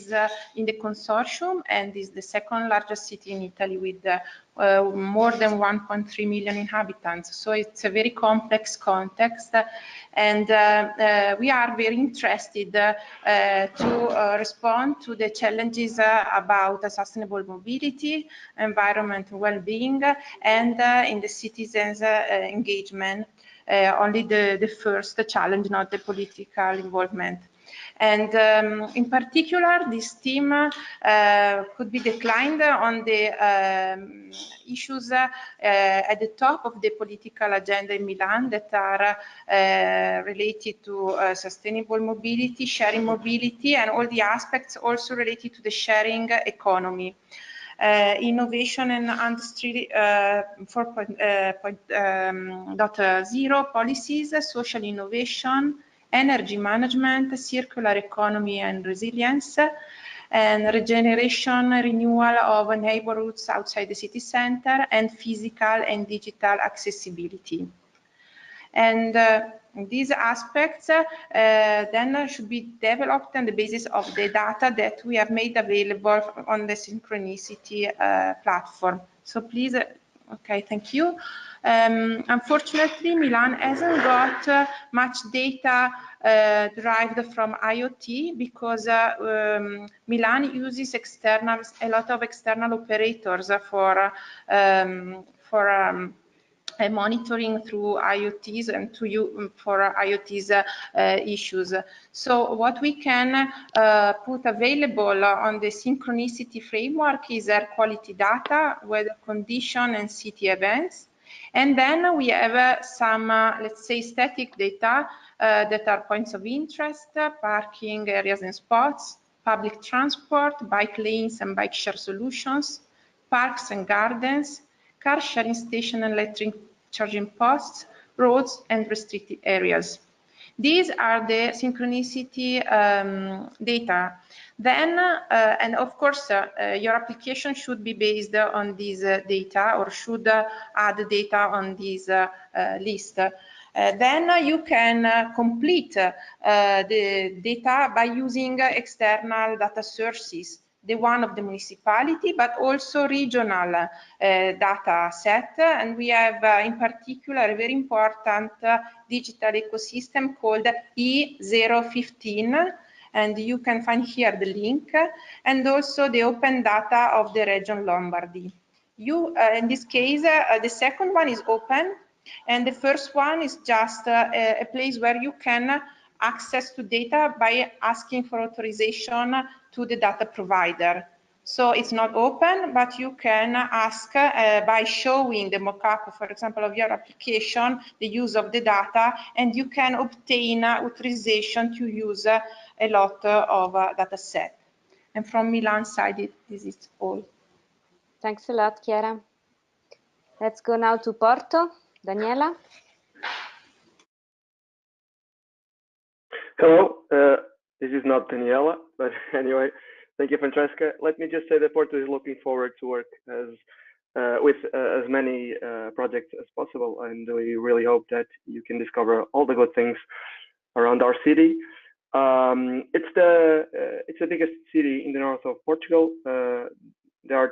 in the consortium, and is the 2nd largest city in Italy with more than 1.3 million inhabitants. So it's a very complex context, and we are very interested to respond to the challenges about sustainable mobility, environmental well-being, and in the citizens' engagement. Only the first challenge, not the political involvement. And in particular, this theme could be declined on the issues at the top of the political agenda in Milan that are related to sustainable mobility, sharing mobility, and all the aspects also related to the sharing economy. Innovation and Industry 4.0 policies, social innovation, energy management, circular economy and resilience, and regeneration, renewal of neighborhoods outside the city center, and physical and digital accessibility. And these aspects then should be developed on the basis of the data that we have made available on the Synchronicity platform. So please, okay, thank you. Unfortunately, Milan hasn't got much data derived from IoT because Milan uses a lot of external operators for monitoring through IoTs and for IoTs issues. So what we can put available on the Synchronicity framework is air quality data, weather condition, and city events. And then we have some, let's say, static data that are points of interest, parking areas and spots, public transport, bike lanes and bike share solutions, parks and gardens, car sharing station and electric charging posts, roads, and restricted areas. These are the Synchronicity data. Then, and of course, your application should be based on these data or should add data on this list. Then you can complete the data by using external data sources, the one of the municipality, but also regional data set. And we have in particular a very important digital ecosystem called E015. And you can find here the link, and also the open data of the region Lombardy. In this case, the second one is open, and the first one is just a place where you can access to data by asking for authorization to the data provider. So it's not open, but you can ask by showing the mockup, for example, of your application, the use of the data, and you can obtain authorization to use a lot of data set. And from Milan side, this is all. Thanks a lot, Chiara. Let's go now to Porto. Daniela. Hello, this is not Daniela, but anyway, thank you, Francesca. Let me just say that Porto is looking forward to work with as many projects as possible, and we really hope that you can discover all the good things around our city. It's the biggest city in the north of Portugal. There are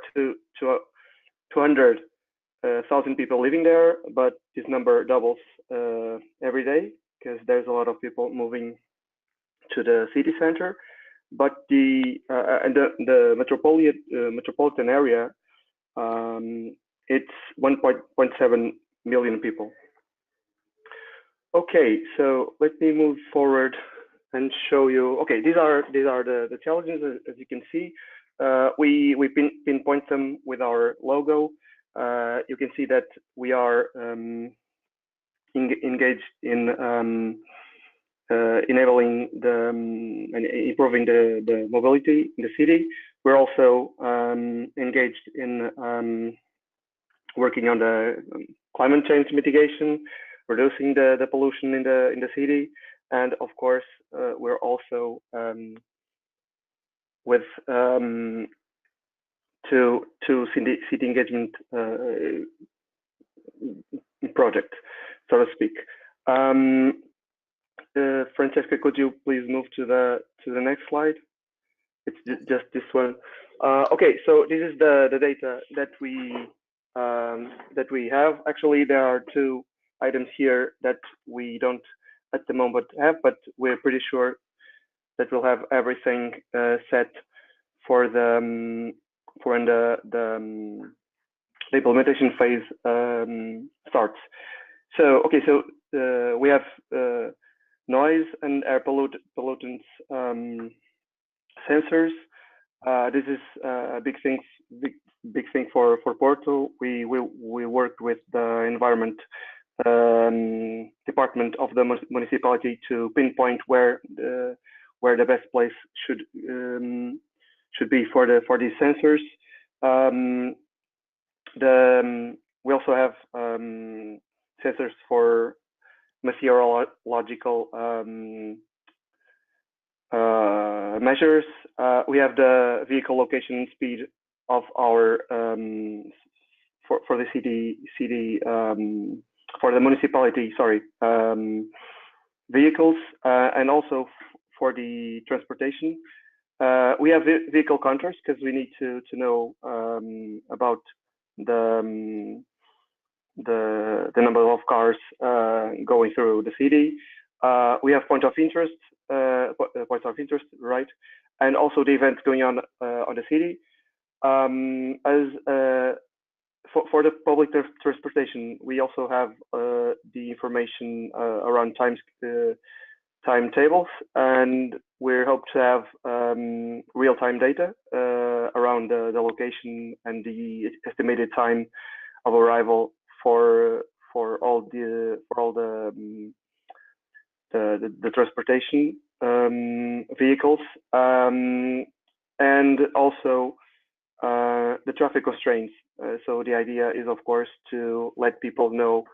200,000 people living there, but this number doubles every day because there's a lot of people moving to the city center. But the metropolitan area, it's 1.7 million people. Okay, so let me move forward and show you. Okay, these are the challenges, as you can see. We pinpoint them with our logo. You can see that we are engaged in enabling and improving the mobility in the city. We're also engaged in working on the climate change mitigation, reducing the pollution in the city, and of course we're also with two city engagement project, so to speak. Francesca, could you please move to the next slide? It's just this one. Okay, so this is the data that we have. Actually, there are two items here that we don't at the moment have, but we're pretty sure that we'll have everything set for when the implementation phase starts. So okay, so we have noise and air pollutants sensors. This is a big thing for Porto. We worked with the environment department of the municipality to pinpoint where the best place should be for these sensors. We also have sensors for meteorological measures. We have the vehicle location and speed of our for the city for the municipality. Sorry, vehicles, and also for the transportation. We have vehicle counters because we need to know about the number of cars going through the city. We have points of interest, right? And also the events going on the city. For the public transportation, we also have the information around timetables, and we hope to have real-time data around the location and the estimated time of arrival for all the transportation vehicles, and also the traffic constraints. So the idea is, of course, to let people know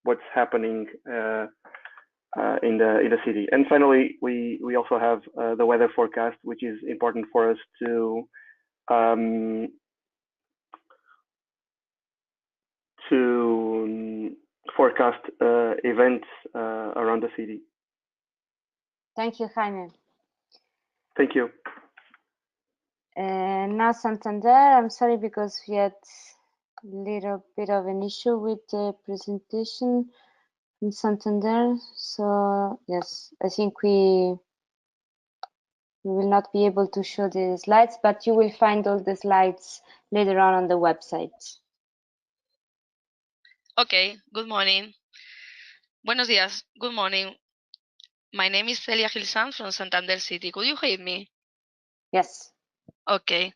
what's happening in the city. And finally, we also have the weather forecast, which is important for us to forecast events around the city. Thank you, Jaime. Thank you. Now Santander, I'm sorry because we had a little bit of an issue with the presentation in Santander. So yes, I think we will not be able to show the slides, but you will find all the slides later on the website. Okay, good morning. Buenos días, good morning. My name is Celia Gilsan from Santander City. Could you hear me? Yes. Okay.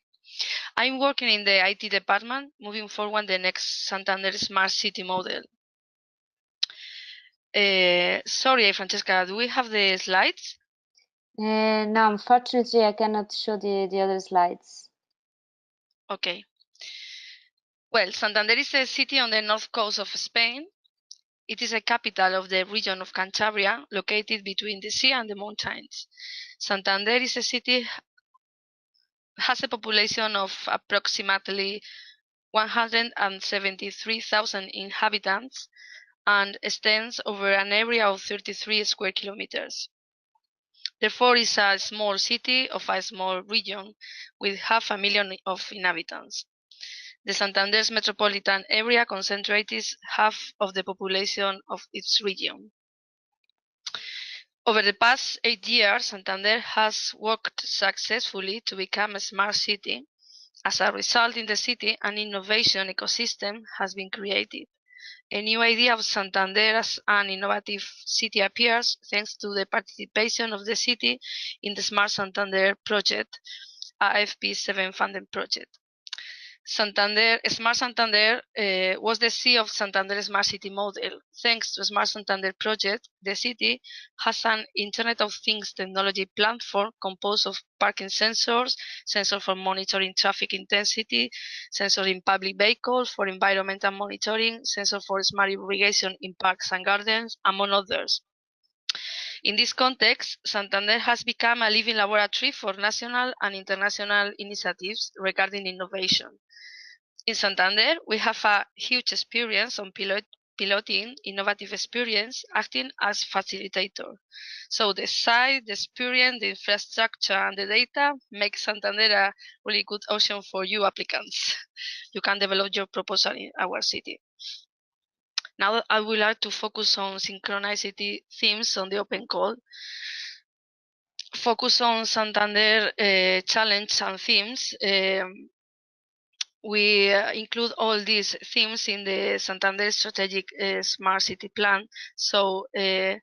I'm working in the IT department, moving forward the next Santander Smart City model. Sorry, Francesca, do we have the slides? No, unfortunately, I cannot show the other slides. Okay. Well, Santander is a city on the north coast of Spain. It is a capital of the region of Cantabria, located between the sea and the mountains. Santander is a city has a population of approximately 173,000 inhabitants and extends over an area of 33 square kilometers. Therefore, it's a small city of a small region with 500,000 of inhabitants. The Santander's metropolitan area concentrates half of the population of its region. Over the past 8 years, Santander has worked successfully to become a smart city. As a result, in the city, an innovation ecosystem has been created. A new idea of Santander as an innovative city appears thanks to the participation of the city in the Smart Santander project, a FP7 funded project. Smart Santander was the seed of Santander Smart City model. Thanks to Smart Santander project, the city has an Internet of Things technology platform composed of parking sensors, sensors for monitoring traffic intensity, sensors in public vehicles for environmental monitoring, sensors for smart irrigation in parks and gardens, among others. In this context, Santander has become a living laboratory for national and international initiatives regarding innovation. In Santander, we have a huge experience on piloting innovative experience, acting as facilitator. So the site, the experience, the infrastructure, and the data make Santander a really good option for you applicants. You can develop your proposal in our city. Now I would like to focus on SynchroniCity themes on the open call. Focus on Santander challenge and themes. We include all these themes in the Santander Strategic Smart City Plan. So the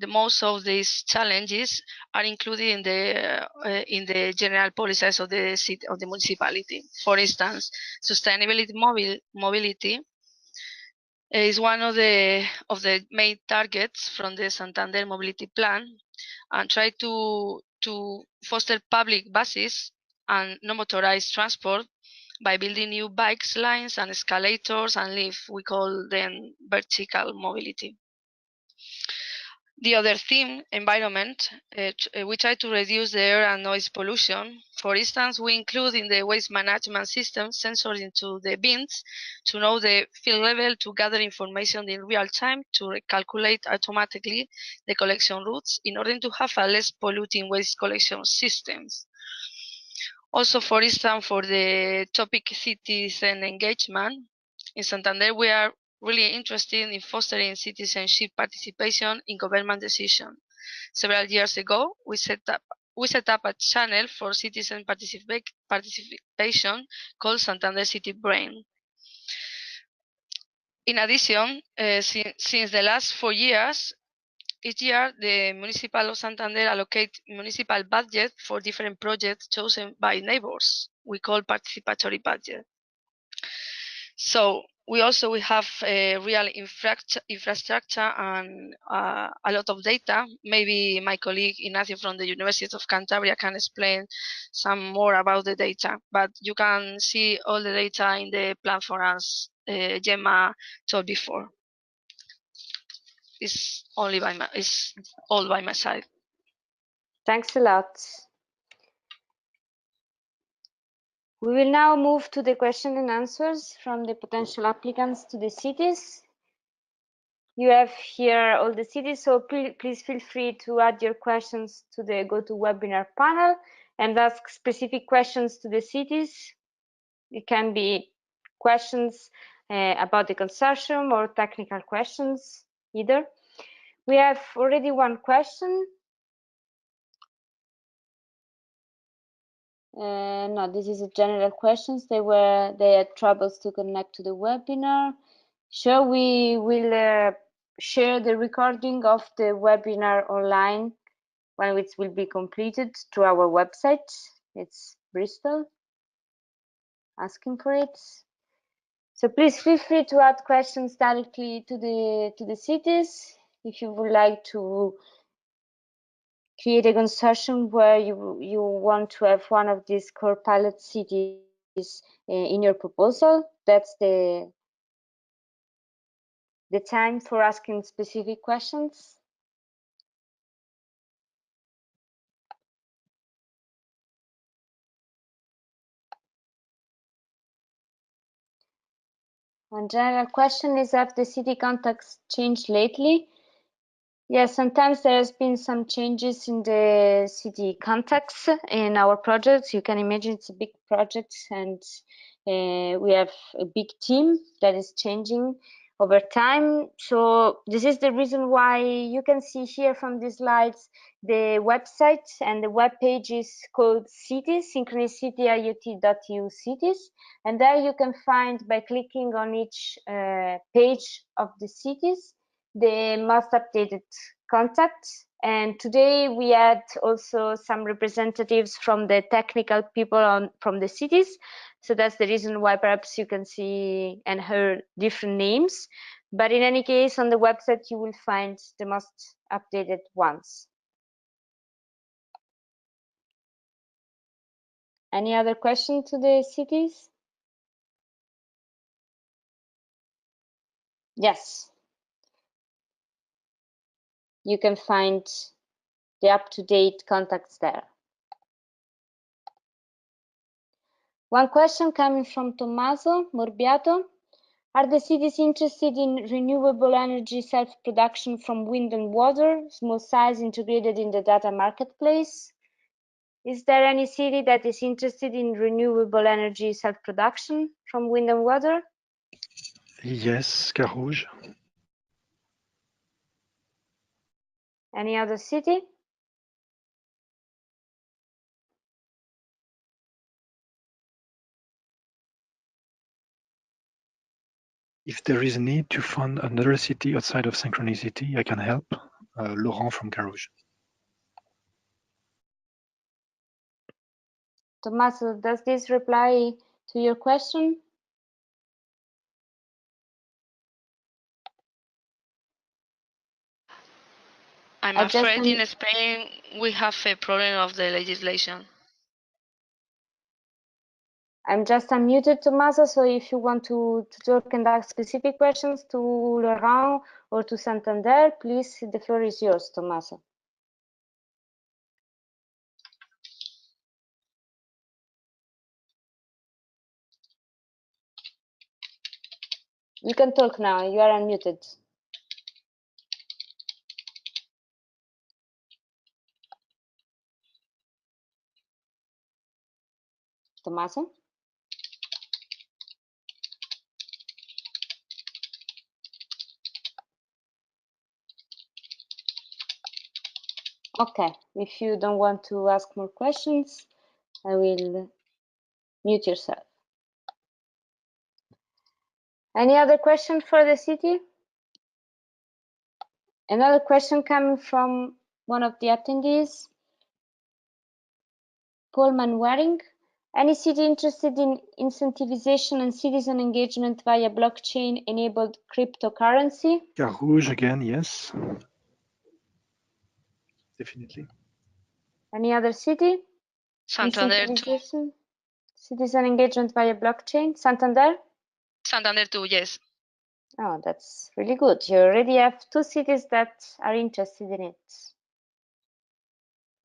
most of these challenges are included in the general policies of the city, of the municipality. For instance, sustainability mobility is one of the main targets from the Santander Mobility Plan, and try to foster public buses and non-motorized transport by building new bikes lines and escalators and lifts. We call them vertical mobility. The other theme, environment, we try to reduce the air and noise pollution. For instance, we include in the waste management system sensors into the bins to know the field level, to gather information in real time, to recalculate automatically the collection routes in order to have a less polluting waste collection systems. Also, for instance, for the topic citizen engagement, in Santander, we are really interested in fostering citizenship participation in government decisions. Several years ago, we set up a channel for citizen participation called Santander City Brain. In addition, since the last 4 years, each year the Municipal of Santander allocate municipal budget for different projects chosen by neighbors. We call participatory budget. So we have a real infrastructure and a lot of data. Maybe my colleague Ignacio from the University of Cantabria can explain some more about the data. But you can see all the data in the platform as Gemma told before. It's all by my side. Thanks a lot. We will now move to the question and answers from the potential applicants to the cities. You have here all the cities, so please feel free to add your questions to the GoToWebinar panel and ask specific questions to the cities. It can be questions about the consortium or technical questions either. We have already one question. No, this is a general questions. They had troubles to connect to the webinar. Sure, we will share the recording of the webinar online when it will be completed to our website. It's Bristol asking for it. So please feel free to add questions directly to the cities. If you would like to create a consortium where you want to have one of these core pilot cities in your proposal, that's the time for asking specific questions. One general question is, have the city contacts changed lately? Yes, sometimes there has been some changes in the city contacts in our projects. You can imagine it's a big project, and we have a big team that is changing over time. So this is the reason why you can see here from these slides the website, and the web page is called Cities, SynchroniCity.eu Cities, and there you can find, by clicking on each page of the cities, the most updated contacts. And today we had also some representatives from the technical people from the cities. So that's the reason why perhaps you can see and hear different names. But in any case, on the website, you will find the most updated ones. Any other question to the cities? Yes. You can find the up-to-date contacts there. One question coming from Tommaso Morbiato. Are the cities interested in renewable energy self-production from wind and water, small size integrated in the data marketplace? Is there any city that is interested in renewable energy self-production from wind and water? Yes, Carouge. Any other city? If there is a need to fund another city outside of Synchronicity, I can help. Laurent from Carouge. Tommaso, does this reply to your question? I'm afraid in Spain we have a problem of the legislation. I'm just unmuted, Tommaso, so if you want to talk and ask specific questions to Laurent or to Santander, please, the floor is yours, Tommaso. You can talk now, you are unmuted. Tommaso? Okay, if you don't want to ask more questions, I will mute yourself. Any other question for the city? Another question coming from one of the attendees, Paul Manwaring. Any city interested in incentivization and citizen engagement via blockchain-enabled cryptocurrency? Carouge again, yes. Definitely. Any other city? Santander too. Citizen engagement via blockchain? Santander? Santander too, yes. Oh, that's really good. You already have 2 cities that are interested in it.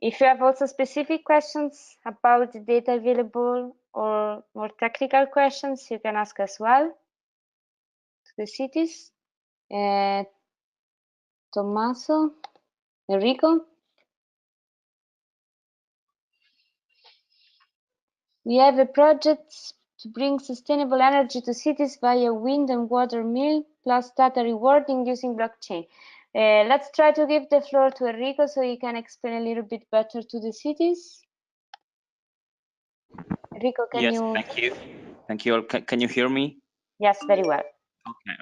If you have also specific questions about the data available or more technical questions, you can ask as well to the cities. Tommaso, Enrico. We have a project to bring sustainable energy to cities via wind and water mill plus data rewarding using blockchain. Let's try to give the floor to Enrico so he can explain a little bit better to the cities. Enrico, can yes, you? thank you. Thank you all. Can you hear me? Yes, very well.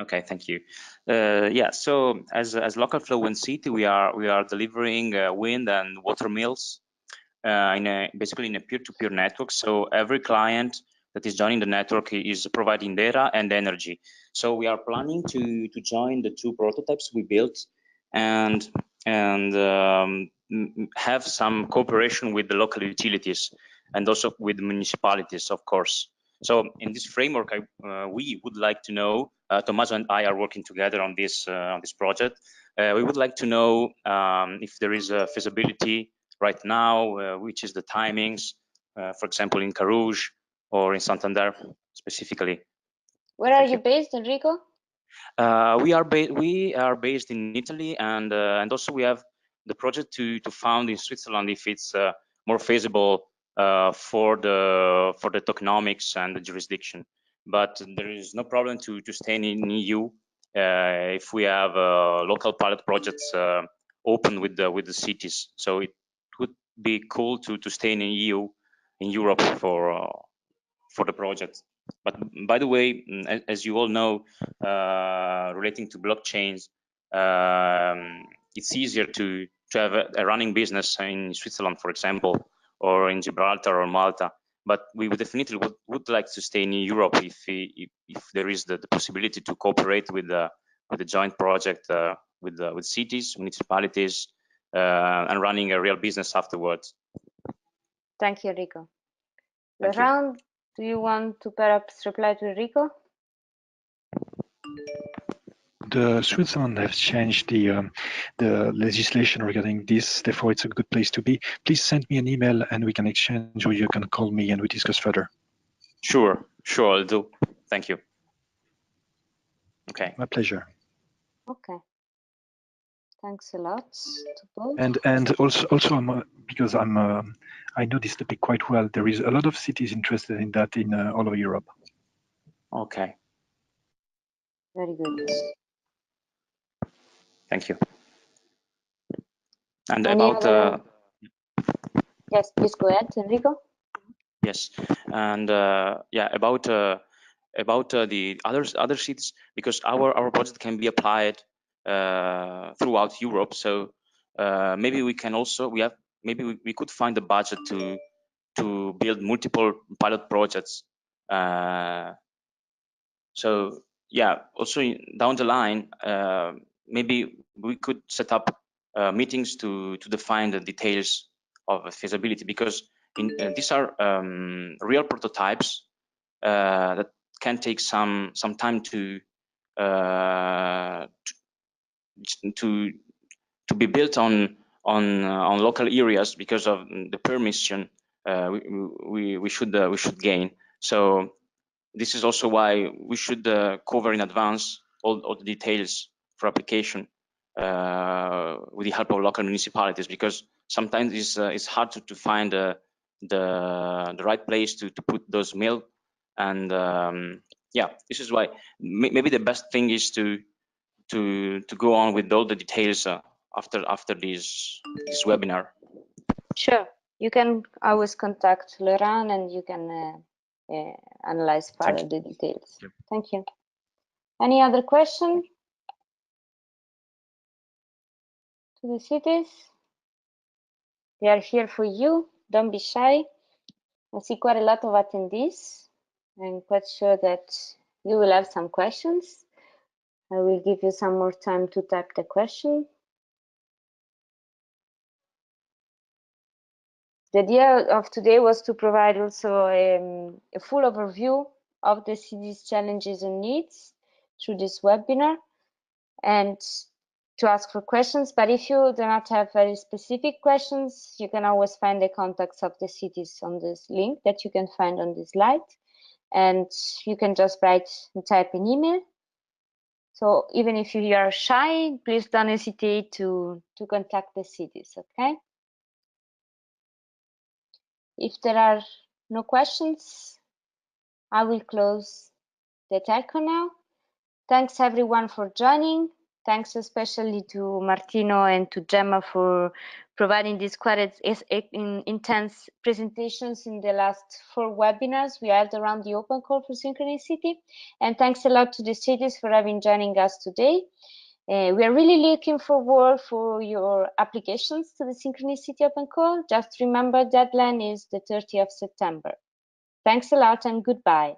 Okay, thank you. Yeah, so as local flow and city, we are delivering wind and water mills basically in a peer-to-peer network. So every client that is joining the network is providing data and energy. So we are planning to join the 2 prototypes we built and have some cooperation with the local utilities and also with the municipalities, of course. So in this framework, we would like to know, Tommaso and I are working together on this project. We would like to know if there is a feasibility right now, which is the timings, for example, in Carouge or in Santander specifically. Where are you based, Enrico? We are based in Italy, and also we have the project to found in Switzerland if it's more feasible for the tokenomics and the jurisdiction. But there is no problem to stay in EU if we have local pilot projects open with the cities. So it would be cool to stay in EU, in Europe for the project. But by the way, as you all know, relating to blockchains, it's easier to have a running business in Switzerland, for example, or in Gibraltar or Malta. But we would definitely would like to stay in Europe if there is the possibility to cooperate with the joint project with cities, municipalities, and running a real business afterwards. Thank you, Enrico. Laurent, do you want to perhaps reply to Enrico? The Switzerland has changed the legislation regarding this, therefore it's a good place to be. Please send me an email and we can exchange, or you can call me and we discuss further. Sure, I'll do. Thank you. Okay. My pleasure. Okay. Thanks a lot to both. And also because I know this topic quite well, there is a lot of cities interested in that in all over Europe. Okay. Very good. Thank you. And Any about other... Yes, please go ahead, Enrico. Yes, and yeah, about the other cities, because our project can be applied throughout Europe. So maybe we can also maybe we could find the budget to build multiple pilot projects. So yeah, also down the line, maybe we could set up meetings to define the details of feasibility, because these are real prototypes that can take some time to be built on local areas because of the permission we should gain. So this is also why we should cover in advance all the details for application with the help of local municipalities, because sometimes it's hard to find the right place to put those mail. And yeah, this is why maybe the best thing is to go on with all the details after this webinar. Sure, you can always contact Laurent and you can analyze further the details. Yep. Thank you. Any other question to the cities? They are here for you. Don't be shy. I see quite a lot of attendees. I'm quite sure that you will have some questions. I will give you some more time to type the question. The idea of today was to provide also a full overview of the city's challenges and needs through this webinar, and to ask for questions. But if you do not have very specific questions, you can always find the contacts of the cities on this link that you can find on this slide, and you can just write and type an email. So even if you are shy, please don't hesitate to contact the cities, okay? If there are no questions, I will close the telco now. Thanks everyone for joining. Thanks especially to Martino and to Gemma for providing these quite intense presentations in the last 4 webinars we had around the open call for Synchronicity. And thanks a lot to the cities for having joining us today. We are really looking forward for your applications to the Synchronicity Open Call. Just remember, deadline is the 30th of September. Thanks a lot and goodbye.